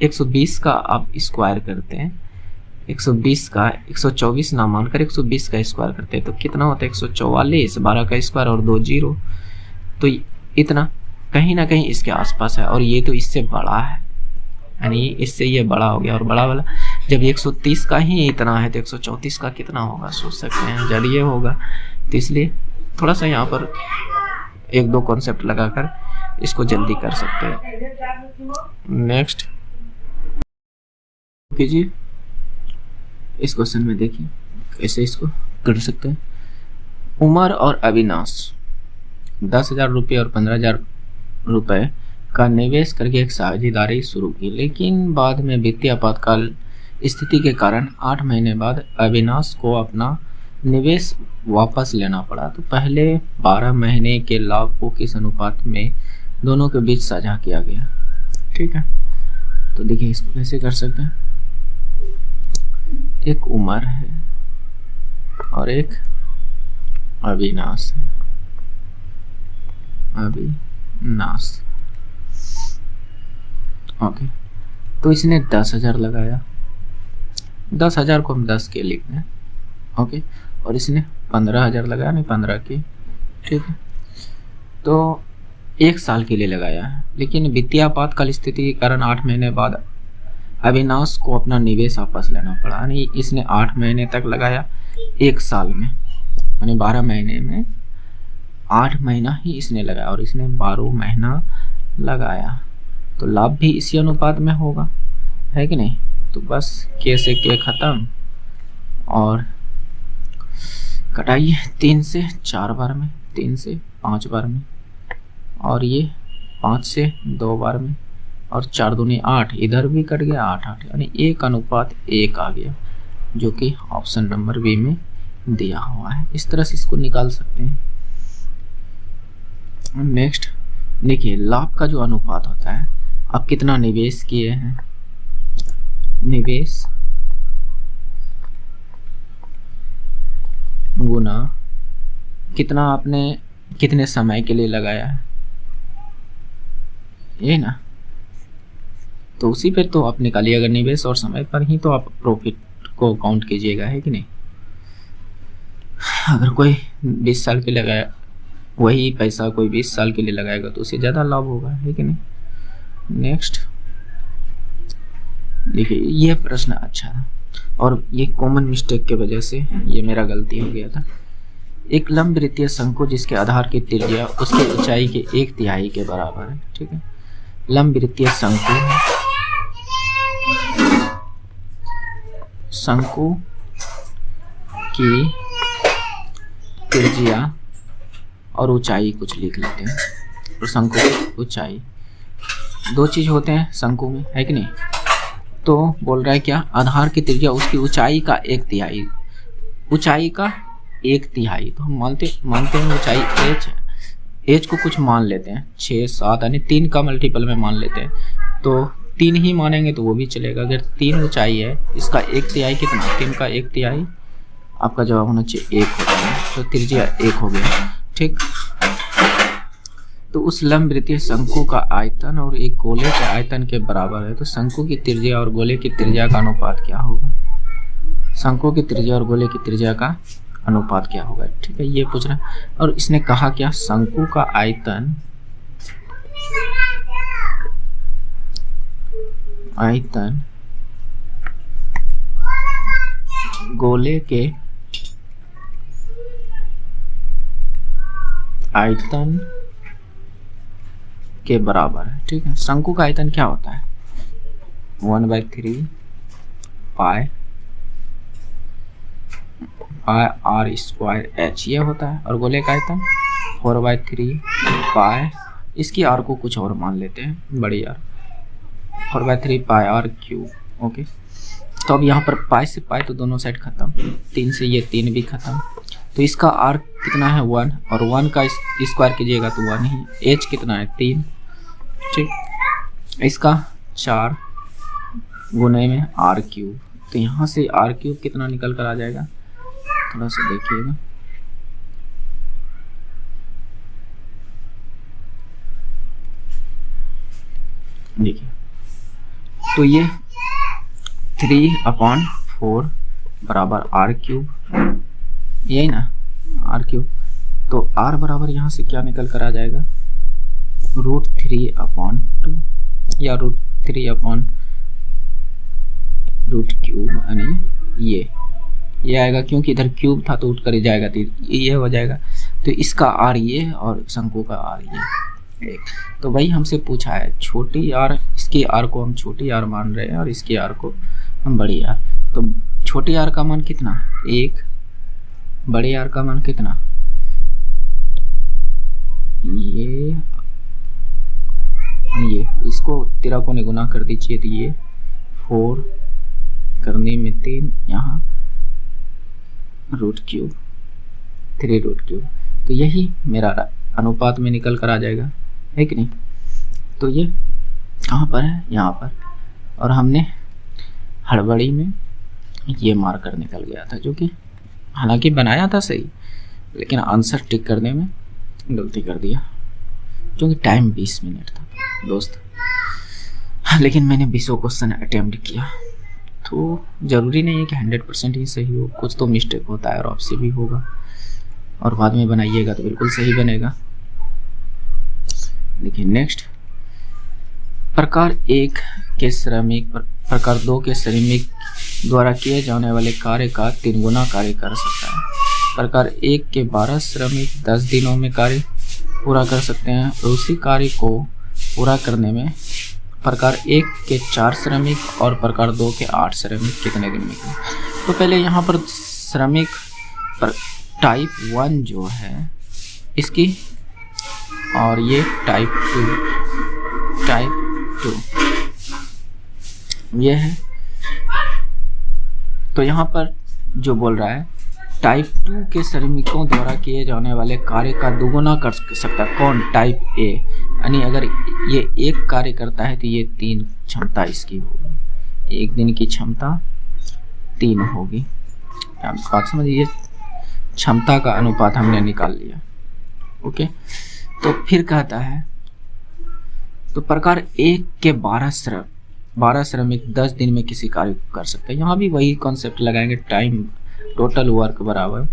120 का आप स्क्वायर करते हैं, 120 का 124 ना मानकर 120 का स्क्वायर करते हैं तो कितना होता है 144, 12 का स्क्वायर और 2 जीरो, तो इतना कहीं ना कहीं इसके आसपास है, और ये तो इससे बड़ा है, यानी इससे ये बड़ा हो गया, और बड़ा वाला जब 130 का ही इतना है तो 134 का कितना होगा, सोच सकते हैं जब ये होगा। तो इसलिए थोड़ा सा यहाँ पर 1-2 कॉन्सेप्ट लगाकर इसको जल्दी कर सकते हैं। नेक्स्ट कीजिए, इस क्वेश्चन में देखिए कैसे इसको कर सकते हैं। उमर और अविनाश 10,000 रुपये और 15,000 रुपये का निवेश करके एक साझेदारी शुरू की, लेकिन बाद में वित्तीय आपातकाल स्थिति के कारण 8 महीने बाद अविनाश को अपना निवेश वापस लेना पड़ा। तो पहले 12 महीने के लाभ को किस अनुपात में दोनों के बीच साझा किया गया, ठीक है। तो देखिए इसको कैसे कर सकते हैं। एक उमर है और एक अविनाश है, अविनाश, ओके। तो इसने 10,000 लगाया, 10,000 को हम 10 के लिखते हैं, ओके, और इसने 15,000 लगाया, नहीं 15 के, ठीक है। तो 1 साल के लिए लगाया है, लेकिन वित्तीय आपातकाल स्थिति के कारण 8 महीने बाद अविनाश को अपना निवेश वापस लेना पड़ा, यानी इसने 8 महीने तक लगाया 1 साल में, यानी 12 महीने में 8 महीना ही इसने लगाया और इसने 12 महीना लगाया, तो लाभ भी इसी अनुपात में होगा, है कि नहीं। तो बस के से के खत्म और कटाइए 3 से 4 बार में, 3 से 5 बार में, और ये 5 से 2 बार में, और 4 दूनी 8, इधर भी कट गया 8, यानी 1:1 आ गया, जो कि ऑप्शन नंबर बी में दिया हुआ है। इस तरह से इसको निकाल सकते हैं। नेक्स्ट देखिए, लाभ का जो अनुपात होता है, आप कितना निवेश किए हैं, निवेश गुना कितना आपने कितने समय के लिए लगाया है, ये ना, तो उसी पे तो आप निकालिए। अगर निवेश और समय पर ही तो आप प्रॉफिट को काउंट कीजिएगा, है कि नहीं। अगर कोई 20 साल के लिए लगाया, वही पैसा कोई 20 साल के लिए लगाएगा तो उसे ज़्यादा लाभ होगा, है कि नहीं। नेक्स्ट देखिए, ये प्रश्न अच्छा था और ये कॉमन मिस्टेक के वजह से ये मेरा गलती हो गया था। एक लंब वृत्तीय शंकु जिसके आधार की त्रिज्या उसकी ऊंचाई के 1/3 के बराबर है, ठीक है। लंब वृत्तीय शंकु की त्रिज्या और ऊंचाई कुछ लिख लेते हैं। तो शंकु की ऊंचाई, 2 चीज होते हैं शंकु में, है कि नहीं। तो बोल रहा है क्या, आधार की त्रिज्या उसकी ऊंचाई का 1/3, ऊंचाई का 1/3, तो हम मानते हैं ऊंचाई h है, h को कुछ मान लेते हैं 6, 7, यानी 3 का मल्टीपल में मान लेते हैं, तो 3 ही मानेंगे तो वो भी चलेगा। अगर 3 ऊंचाई है, इसका 1/3 कितना, 3 का 1/3, आपका जवाब होना चाहिए 1 हो जाएगा, तो त्रिज्या 1 हो गया, ठीक। तो उस लंब वृत्तीय शंकु का आयतन और एक गोले के आयतन के बराबर है, तो शंकु की त्रिज्या और गोले की त्रिज्या का अनुपात क्या होगा, शंकु की त्रिज्या और गोले की त्रिज्या का अनुपात क्या होगा, ठीक है, ये पूछ रहा है। और इसने कहा क्या, शंकु का आयतन गोले के आयतन के बराबर है। ठीक है, शंकु का आयतन क्या होता है? 1/3 पाई आर स्क्वायर एच ये होता है, और गोले का आयतन 4/3 पाई, इसकी आर को कुछ और मान लेते हैं, बड़ी r, 4/3 pi r cube. Okay, तो अब यहाँ पर पाई से पाई तो दोनों साइड खत्म, 3 से ये 3 भी खत्म, तो इसका आर कितना है 1, और 1 का स्क्वायर कीजिएगा तो 1 ही, एच कितना है 3। ठीक, इसका 4 गुने में आर क्यूब, तो यहाँ से आर क्यूब कितना निकल कर आ जाएगा, थोड़ा सा देखिएगा। देखिए, तो ये 3/4 बराबर आर क्यूब, यही ना आर क्यूब, तो आर बराबर यहाँ से क्या निकल कर आ जाएगा, √3/2 या √3/√3 यानी ये आएगा, क्योंकि इधर क्यूब था तो उठ कर जाएगा तो ये हो जाएगा। तो इसका आर ये और शंकु का आर ये। तो वही हमसे पूछा है, छोटी आर, इसकी आर को हम छोटी आर मान रहे हैं और इसकी आर को हम बड़ी आर। तो छोटी आर का मान कितना 1, बड़े आर का मान कितना, ये इसको 13 को ने गुना कर दीजिए तो ये 4 करने में 3, यहाँ √3 √3, तो यही मेरा अनुपात में निकल कर आ जाएगा, है कि नहीं। तो ये कहाँ पर है, यहाँ पर, और हमने हड़बड़ी में ये मार्कर निकल गया था, जो कि हालांकि बनाया था सही, लेकिन आंसर टिक करने में गलती कर दिया, क्योंकि टाइम 20 मिनट था दोस्त, लेकिन मैंने 20 क्वेश्चन अटेम्प्ट किया, तो ज़रूरी नहीं है कि 100% ही सही हो, कुछ तो मिस्टेक होता है और आपसे भी होगा, और बाद में बनाइएगा तो बिल्कुल सही बनेगा। देखिए नेक्स्ट, प्रकार 1 के श्रमिक प्रकार 2 के श्रमिक द्वारा किए जाने वाले कार्य का 3 गुना कार्य कर सकता है। प्रकार 1 के 12 श्रमिक 10 दिनों में कार्य पूरा कर सकते हैं, और उसी कार्य को पूरा करने में प्रकार 1 के 4 श्रमिक और प्रकार 2 के 8 श्रमिक कितने दिन में करें। तो पहले यहाँ पर श्रमिक टाइप 1 जो है इसकी, और ये टाइप 2 ये है। तो यहाँ पर जो बोल रहा है, टाइप 2 के श्रमिकों द्वारा किए जाने वाले कार्य का दुगुना कर सकता है कौन, टाइप ए, यानी अगर ये 1 कार्य करता है तो ये 3 क्षमता इसकी होगी, 1 दिन की क्षमता 3 होगी। बात समझिए, क्षमता का अनुपात हमने निकाल लिया। ओके, तो फिर कहता है, तो प्रकार 1 के 12 श्रमिक 10 दिन में किसी कार्य को कर सकते हैं। यहाँ भी वही कॉन्सेप्ट लगाएंगे, टाइम टोटल वर्क बराबर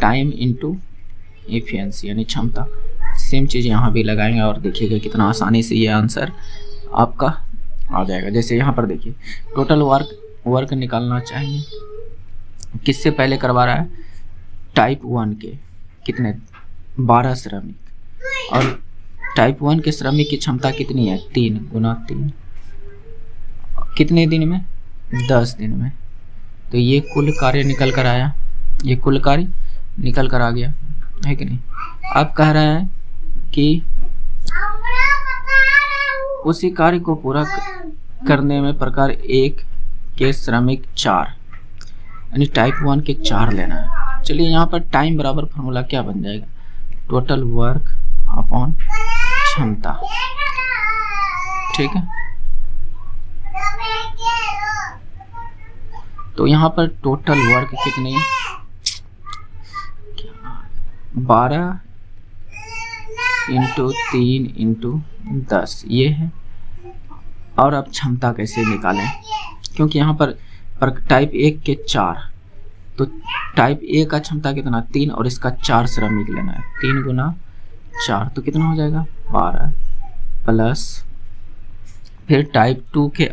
टाइम इनटू एफिशिएंसी यानी क्षमता, सेम चीज़ यहाँ भी लगाएंगे, और देखिएगा कितना आसानी से ये आंसर आपका आ जाएगा। जैसे यहाँ पर देखिए, टोटल वर्क निकालना चाहिए, किससे पहले करवा रहा है, टाइप 1 के कितने 12 श्रमिक, और टाइप 1 के श्रमिक की क्षमता कितनी है 3 गुना 3, कितने दिन में 10 दिन में। तो ये कुल कार्य निकल कर आया, ये कुल कार्य निकल कर आ गया, है कि नहीं। अब कह रहा है कि उसी कार्य को पूरा करने में प्रकार 1 के श्रमिक 4 यानी टाइप 1 के 4 लेना है। चलिए यहाँ पर टाइम बराबर फॉर्मूला क्या बन जाएगा, टोटल वर्क अपॉन क्षमता, ठीक है। तो यहाँ पर टोटल वर्क कितनी, 12 × 3 × 10 ये है। और अब क्षमता कैसे निकालें, क्योंकि यहाँ पर टाइप 1 के 4, तो टाइप ए का क्षमता कितना 3 और इसका 4 श्रमिक लेना है, 3 गुना 4 तो कितना हो जाएगा 12 प्लस फिर टाइप 2 के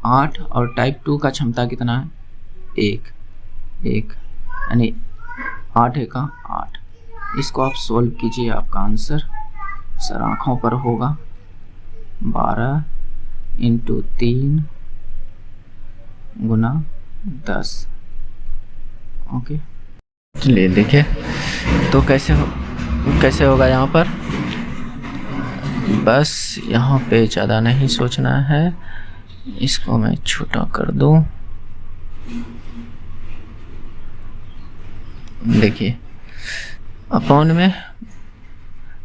8 और टाइप 2 का क्षमता कितना है 1 यानी 8 का 8। इसको आप सोल्व कीजिए, आपका आंसर सर आँखों पर होगा 12 इंटू 3 गुना 10। ओके, चलिए देखिए तो कैसे होगा यहाँ पर। बस यहाँ पे ज़्यादा नहीं सोचना है, इसको मैं छोटा कर दूँ। देखिए अपॉन में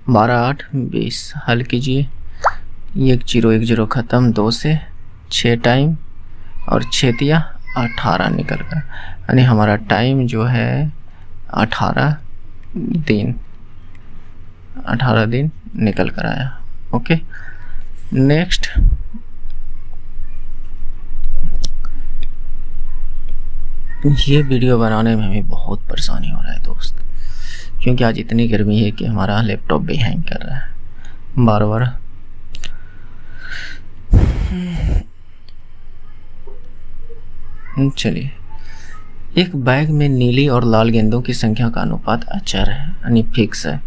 12 8 20 हल कीजिए, ये 1 0 1 0 ख़त्म, 2 से 6 टाइम और 6 दिया 18 निकल कर, यानी हमारा टाइम जो है 18 दिन निकल कर आया। ओके, नेक्स्ट ये वीडियो बनाने में भी बहुत परेशानी हो रहा है दोस्त, क्योंकि आज इतनी गर्मी है कि हमारा लैपटॉप भी हैंग कर रहा है बार बार। चलिए, एक बैग में नीली और लाल गेंदों की संख्या का अनुपात अचर है यानी फिक्स है,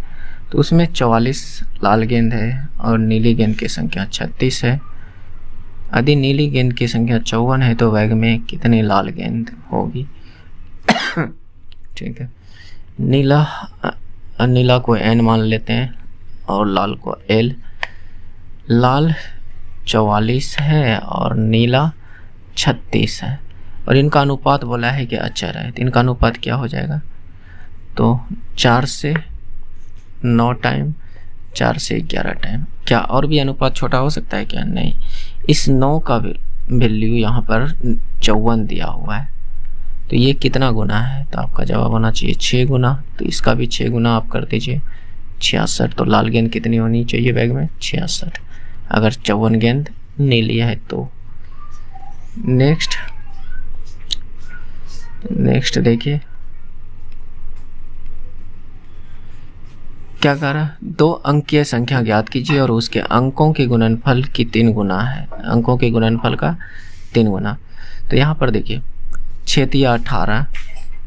तो उसमें 44 लाल गेंद है और नीली गेंद की संख्या 36 है। यदि नीली गेंद की संख्या 54 है तो बैग में कितनी लाल गेंद होगी। ठीक है, नीला को n मान लेते हैं और लाल को l। लाल 44 है और नीला 36 है और इनका अनुपात बोला है कि अचर है, तो इनका अनुपात क्या हो जाएगा, तो 4 से 9 टाइम, 4 से 11 टाइम। क्या और भी अनुपात छोटा हो सकता है क्या? नहीं, इस 9 का वैल्यू यहाँ पर 54 दिया हुआ है, तो ये कितना गुना है, तो आपका जवाब होना चाहिए 6 गुना। तो इसका भी 6 गुना आप कर दीजिए 66। तो लाल गेंद कितनी होनी चाहिए बैग में? 66, अगर 54 गेंद नीली है तो। नेक्स्ट देखिए क्या कह रहा है, 2 अंकीय संख्या ज्ञात कीजिए और उसके अंकों के गुणनफल की 3 गुना है, अंकों के गुणनफल का 3 गुना। तो यहाँ पर देखिए 6 या 18,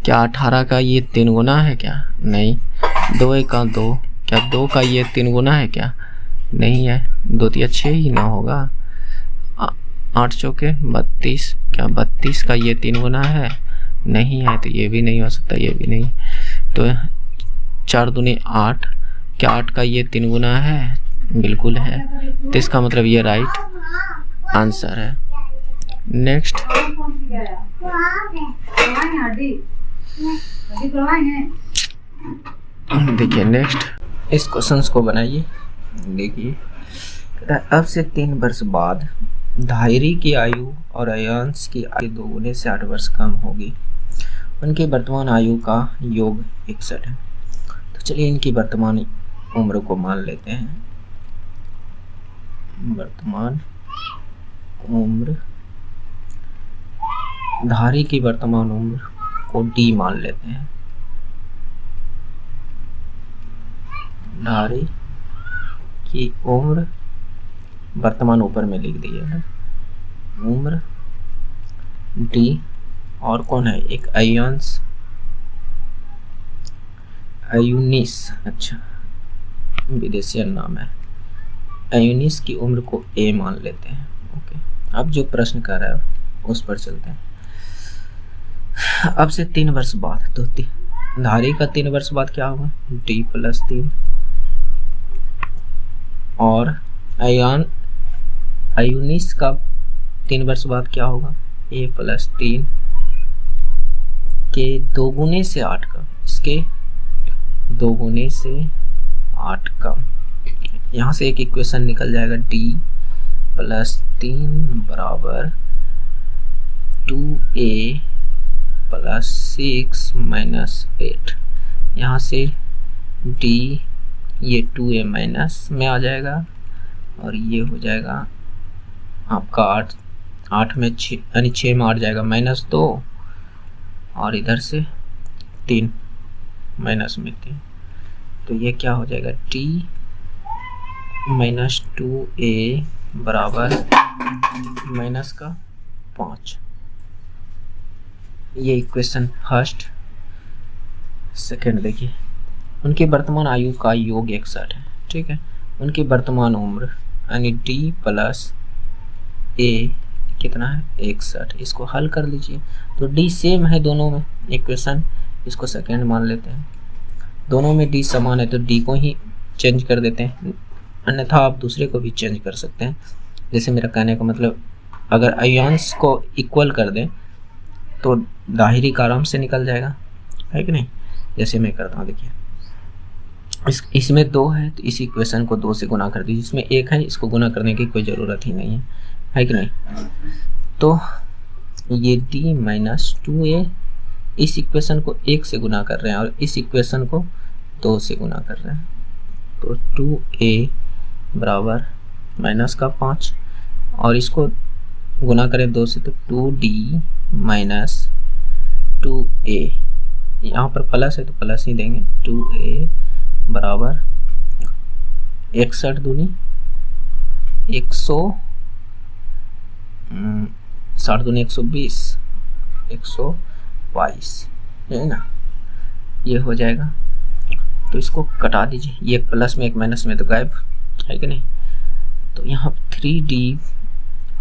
क्या 18 का ये 3 गुना है क्या? नहीं। 2 1 2, क्या 2 का ये 3 गुना है क्या? नहीं है। 2 3 6 ही ना होगा। 8 चौके 32, क्या 32 का ये 3 गुना है? नहीं है, तो ये भी नहीं हो सकता, ये भी नहीं। तो 4 दूनी 8, क्या 8 का ये 3 गुना है? बिल्कुल है, तो इसका मतलब ये राइट आंसर है। नेक्स्ट देखिए, नेक्स्ट इस क्वेश्चंस को बनाइए। देखिए, अब से 3 वर्ष बाद धायरी की आयु और अयांश की आयु 2 गुने से 8 वर्ष कम होगी। उनकी वर्तमान आयु का योग 61 है। तो चलिए इनकी वर्तमान उम्र को मान लेते हैं। वर्तमान उम्र, धारी की वर्तमान उम्र को d मान लेते हैं। धारी की उम्र वर्तमान ऊपर में लिख दिया है, उम्र d, और कौन है एक अयांश, अयूनिस, अच्छा विदेशी नाम है, अयूनिस की उम्र को a मान लेते हैं। ओके, अब जो प्रश्न कर रहा है उस पर चलते हैं। अब से 3 वर्ष बाद, तो धारी का 3 वर्ष बाद क्या होगा? d + 3, और अयूनिस का 3 वर्ष बाद क्या होगा? a + 3 के 2 गुने से 8 कम, इसके 2 गुने से 8 कम। यहाँ से एक इक्वेशन निकल जाएगा, d + 3 बराबर 2a + 6 - 8। यहाँ से d ये 2a माइनस में आ जाएगा और ये हो जाएगा आपका 8 में 6, यानी 6 में 8 जाएगा -2, और इधर से 3 माइनस में 3, तो ये क्या हो जाएगा? t - 2a बराबर -5। ये इक्वेशन फर्स्ट। सेकंड देखिए, उनकी वर्तमान आयु का योग 61 है। ठीक है, उनकी वर्तमान उम्र यानी डी प्लस ए कितना है 61। इसको हल कर लीजिए। तो डी सेम है दोनों में इक्वेशन, इसको सेकेंड मान लेते हैं। दोनों में डी समान है तो डी को ही चेंज कर देते हैं, अन्यथा आप दूसरे को भी चेंज कर सकते हैं। जैसे मेरा कहने का मतलब अगर आयंस को इक्वल कर दें तो दाहिरी का आराम से निकल जाएगा, है कि नहीं। जैसे मैं करता हूँ, देखिए इसमें 2 है तो इस इक्वेशन को 2 से गुना कर दीजिए। इसमें 1 है, इसको गुना करने की कोई ज़रूरत ही नहीं है कि नहीं। तो ये d माइनस 2a इस इक्वेशन को 1 से गुना कर रहे हैं और इस इक्वेशन को 2 से गुना कर रहे हैं। तो 2a बराबर माइनस का 5 और इसको गुना करें 2 से तो 2d माइनस 2a, यहाँ पर प्लस है तो प्लस ही देंगे। 2a बराबर 61 दूनी 60 दूनी 120 122 है ना, ये हो जाएगा। तो इसको कटा दीजिए, ये एक प्लस में एक माइनस में तो गायब है कि नहीं। तो यहाँ 3d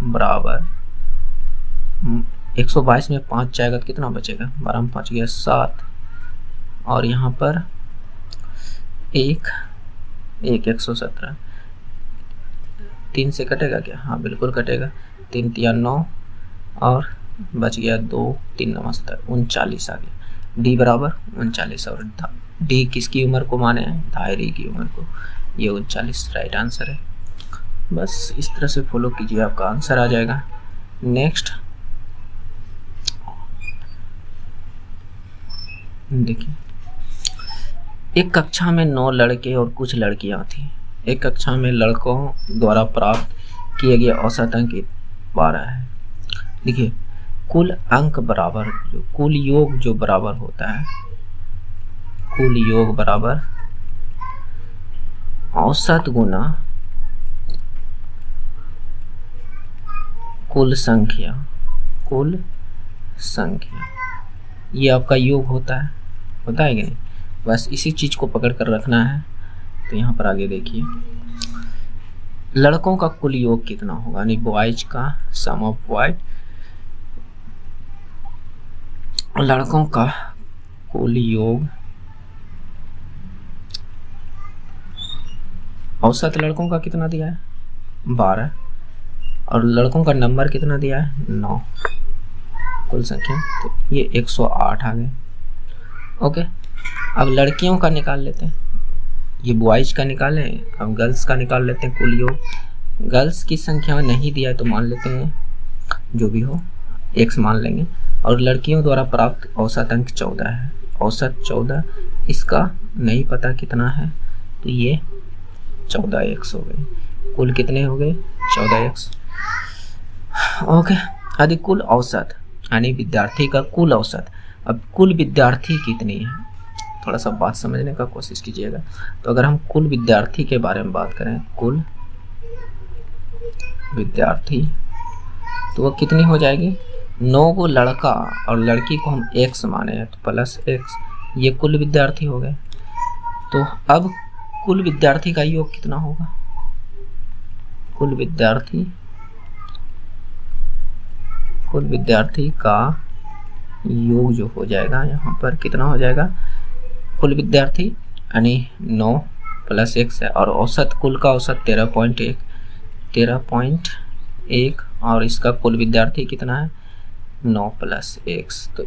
बराबर 122 में 5 जाएगा तो कितना बचेगा, 12 में 5 गया 7 और यहाँ पर 117। 3 से कटेगा क्या, हाँ बिल्कुल कटेगा। 3 तिया 9 और बच गया 2 3 नमस्ते 39 आ गया। डी बराबर 39 और डी किसकी उम्र को माने हैं, दायरे की उम्र को। ये 39 राइट आंसर है। बस इस तरह से फॉलो कीजिए, आपका आंसर आ जाएगा। नेक्स्ट देखिए, एक कक्षा में 9 लड़के और कुछ लड़कियां थी। एक कक्षा में लड़कों द्वारा प्राप्त किए गए औसत अंक 12 है। देखिए कुल अंक बराबर कुल योग जो बराबर होता है, कुल योग बराबर औसत गुना कुल संख्या, कुल संख्या, ये आपका योग होता है कि नहीं। बस इसी चीज को पकड़ कर रखना है। तो यहाँ पर आगे देखिए, लड़कों का कुल योग कितना होगा, यानी बॉयज का सम ऑफ बॉयज, लड़कों का कुल योग, औसत लड़कों का कितना दिया है 12 और लड़कों का नंबर कितना दिया है 9, कुल संख्या। तो ये 108 आ गए। ओके, अब लड़कियों का निकाल लेते हैं। ये बॉयज का निकालें, अब गर्ल्स का निकाल लेते हैं कुल योग। गर्ल्स की संख्या नहीं दिया है तो मान लेते हैं जो भी हो x मान लेंगे। और लड़कियों द्वारा प्राप्त औसत अंक 14 है, औसत 14, इसका नहीं पता कितना है तो ये 14x हो गए। कुल कितने हो गए 14x। ओके, यदि कुल औसत यानी विद्यार्थी का कुल औसत, अब कुल विद्यार्थी कितनी है, थोड़ा सा बात समझने का कोशिश कीजिएगा। तो अगर हम कुल विद्यार्थी के बारे में बात करें, कुल विद्यार्थी तो वो कितनी हो जाएगी, 9 को लड़का और लड़की को हम x माने हैं तो प्लस x, ये कुल विद्यार्थी हो गए। तो अब कुल विद्यार्थी का योग कितना होगा, कुल विद्यार्थी का योग जो हो जाएगा यहाँ पर कितना हो जाएगा, कुल विद्यार्थी यानी 9 प्लस x है और औसत, कुल का औसत 13.1 और इसका कुल विद्यार्थी कितना है 9 प्लस x। तो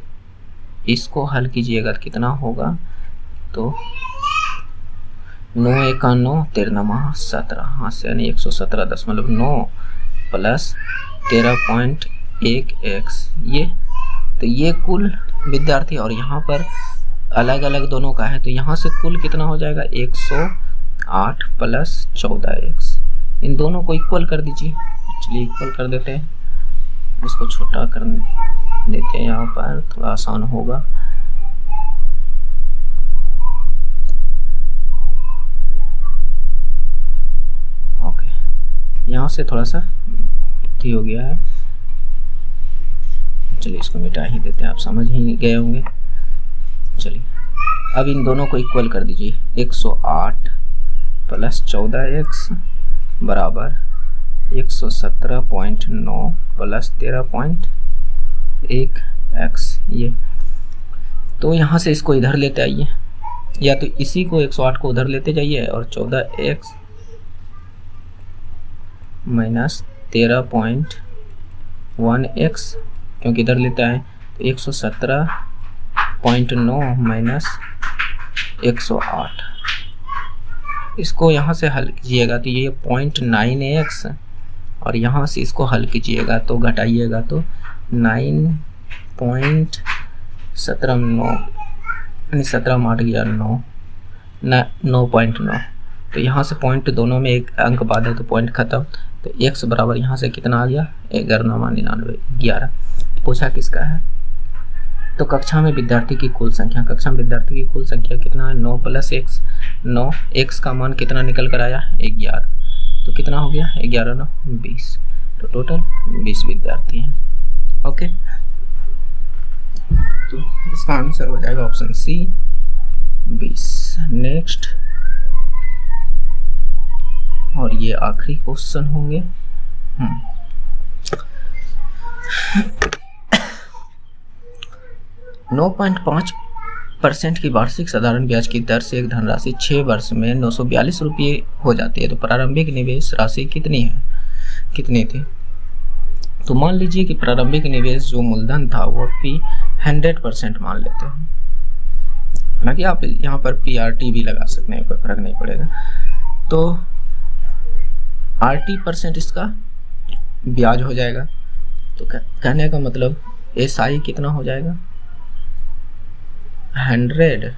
इसको हल कीजिएगा कितना होगा, तो 9 एका 9 13 17, हाँ से यानी 117.9 प्लस 13.1x, ये तो ये कुल विद्यार्थी और यहाँ पर अलग अलग दोनों का है तो यहाँ से कुल कितना हो जाएगा 108 प्लस 14x। इन दोनों को इक्वल कर दीजिए। चलिए इक्वल कर देते हैं, इसको छोटा कर देते हैं, यहाँ पर थोड़ा आसान होगा। ओके, यहाँ से थोड़ा सा थी हो गया है, चलिए इसको मिटा ही देते हैं, आप समझ ही गए होंगे। चलिए अब इन दोनों को इक्वल कर दीजिए, 108 प्लस 14x बराबर 117.9 प्लस 13.1x। ये तो यहाँ से इसको इधर लेते आइए, या तो इसी को 108 को उधर लेते जाइए और 14x माइनस 13.1x, क्योंकि इधर लेते आए तो 117.9 माइनस 108, इसको यहाँ से हल कीजिएगा तो ये 0.9x, और यहाँ से इसको हल कीजिएगा तो घटाइएगा तो 9.17 यानी 17 में 8 गया 9.9। तो यहाँ से पॉइंट दोनों में एक अंक बाद है तो पॉइंट खत्म। तो x बराबर यहाँ से कितना आ गया 11 पूछा किसका है। तो कक्षा में विद्यार्थी की कुल संख्या, कक्षा में विद्यार्थी की कुल संख्या कितना है 9 प्लस x, 9 x का मान कितना निकल कर आया 11, तो कितना हो गया 11 9 20, तो टोटल 20 विद्यार्थी हैं। ओके, तो इसका आंसर हो जाएगा ऑप्शन सी 20। नेक्स्ट, और ये आखिरी क्वेश्चन होंगे। 9.5% की वार्षिक साधारण ब्याज की दर से एक धनराशि 6 वर्ष में 942 रुपये हो जाती है, तो प्रारंभिक निवेश राशि कितनी थी। तो मान लीजिए कि प्रारंभिक निवेश जो मूलधन था वो P 100% मान लेते हैं, हालांकि आप यहाँ पर PRT भी लगा सकते हैं, कोई फर्क नहीं पड़ेगा। तो RT% इसका ब्याज हो जाएगा, तो कहने का मतलब SI कितना हो जाएगा 100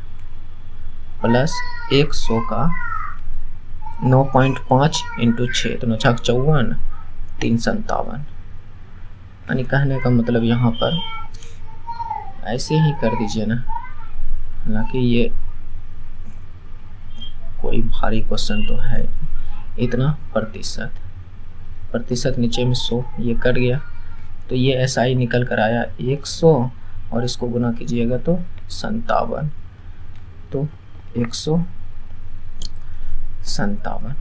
प्लस 100 का 9.5 इंटू 6, तो 9 54 357, यानी कहने का मतलब यहाँ पर ऐसे ही कर दीजिए ना, हालांकि ये कोई भारी क्वेश्चन तो है। इतना प्रतिशत नीचे में 100 ये कट गया, तो ये SI निकल कर आया 100 और इसको गुना कीजिएगा तो 57, तो 157,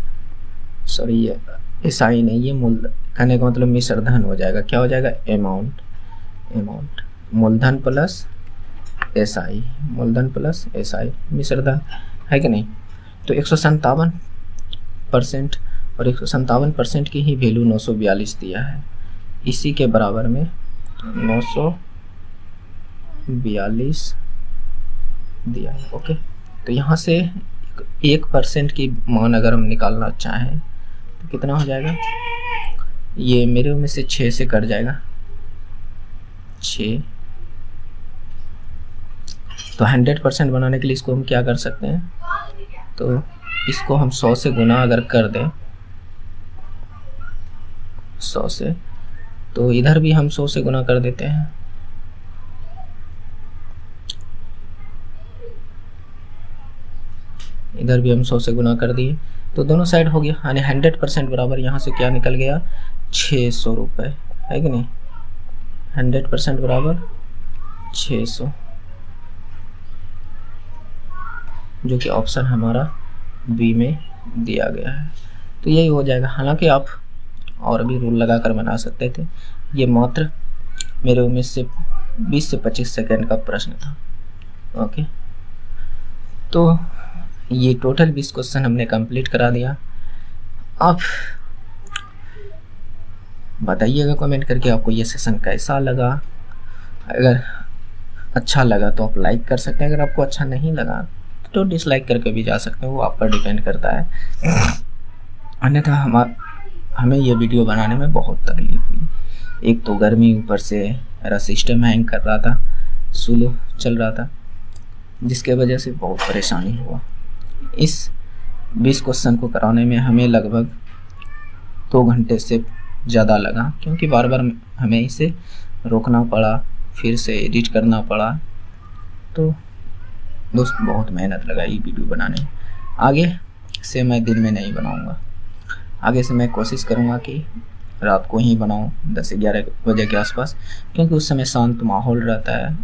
सॉरी ये SI नहीं, ये मूल कहने का मतलब मिश्र धन हो जाएगा। क्या हो जाएगा अमाउंट मूलधन प्लस SI, मूलधन प्लस SI मिश्र धन है कि नहीं। तो 157% और 157% की ही वैल्यू 942 दिया है, इसी के बराबर में 942 दिया है। ओके, तो यहाँ से 1% की मान अगर हम निकालना चाहें तो कितना हो जाएगा, ये मेरे में से 6 से कट जाएगा 6, तो 100% बनाने के लिए इसको हम क्या कर सकते हैं, तो इसको हम 100 से गुना अगर कर दें 100 से, तो इधर भी हम 100 से गुना कर देते हैं, इधर भी हम 100 से गुना कर दिए, तो दोनों साइड हो गया, यानी 100% बराबर यहाँ से क्या निकल गया 600 रुपये, है कि नहीं। 100% बराबर 600, जो कि ऑप्शन हमारा बी में दिया गया है। तो यही हो जाएगा, हालांकि आप और भी रूल लगा कर बना सकते थे, ये मात्र मेरे उम्मीद से 20 से 25 सेकंड का प्रश्न था। ओके, तो ये टोटल 20 क्वेश्चन हमने कंप्लीट करा दिया। आप बताइएगा कमेंट करके आपको ये सेशन कैसा लगा। अगर अच्छा लगा तो आप लाइक कर सकते हैं, अगर आपको अच्छा नहीं लगा तो डिसलाइक करके भी जा सकते हैं, वो आप पर डिपेंड करता है। अन्यथा हमें ये वीडियो बनाने में बहुत तकलीफ हुई, एक तो गर्मी, ऊपर से मेरा सिस्टम हैंग कर रहा था, स्लो चल रहा था, जिसके वजह से बहुत परेशानी हुआ। इस 20 क्वेश्चन को कराने में हमें लगभग 2 घंटे से ज़्यादा लगा, क्योंकि बार बार हमें इसे रोकना पड़ा, फिर से एडिट करना पड़ा। तो दोस्त बहुत मेहनत लगाई वीडियो बनाने में। आगे से मैं दिन में नहीं बनाऊंगा, आगे से मैं कोशिश करूंगा कि रात को ही बनाऊं 10-11 बजे के आसपास, क्योंकि उस समय शांत माहौल रहता है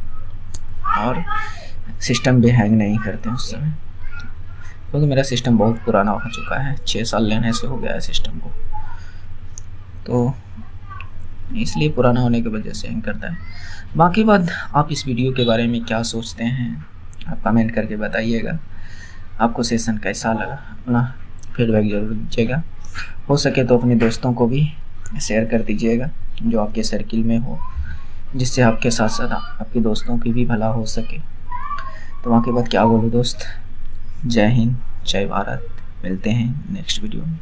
और सिस्टम भी हैंग नहीं करते उस समय। क्योंकि मेरा सिस्टम बहुत पुराना हो चुका है, 6 साल लेने से हो गया है सिस्टम को, तो इसलिए पुराना होने की वजह से हैंग करता है। बाकी बात, आप इस वीडियो के बारे में क्या सोचते हैं आप कमेंट करके बताइएगा। आपको सेशन कैसा लगा, अपना फीडबैक ज़रूर दीजिएगा। हो सके तो अपने दोस्तों को भी शेयर कर दीजिएगा जो आपके सर्किल में हो, जिससे आपके साथ साथ आपके दोस्तों की भी भला हो सके। तो वहाँ के बाद क्या बोलूँ दोस्त, जय हिंद, जय भारत। मिलते हैं नेक्स्ट वीडियो में।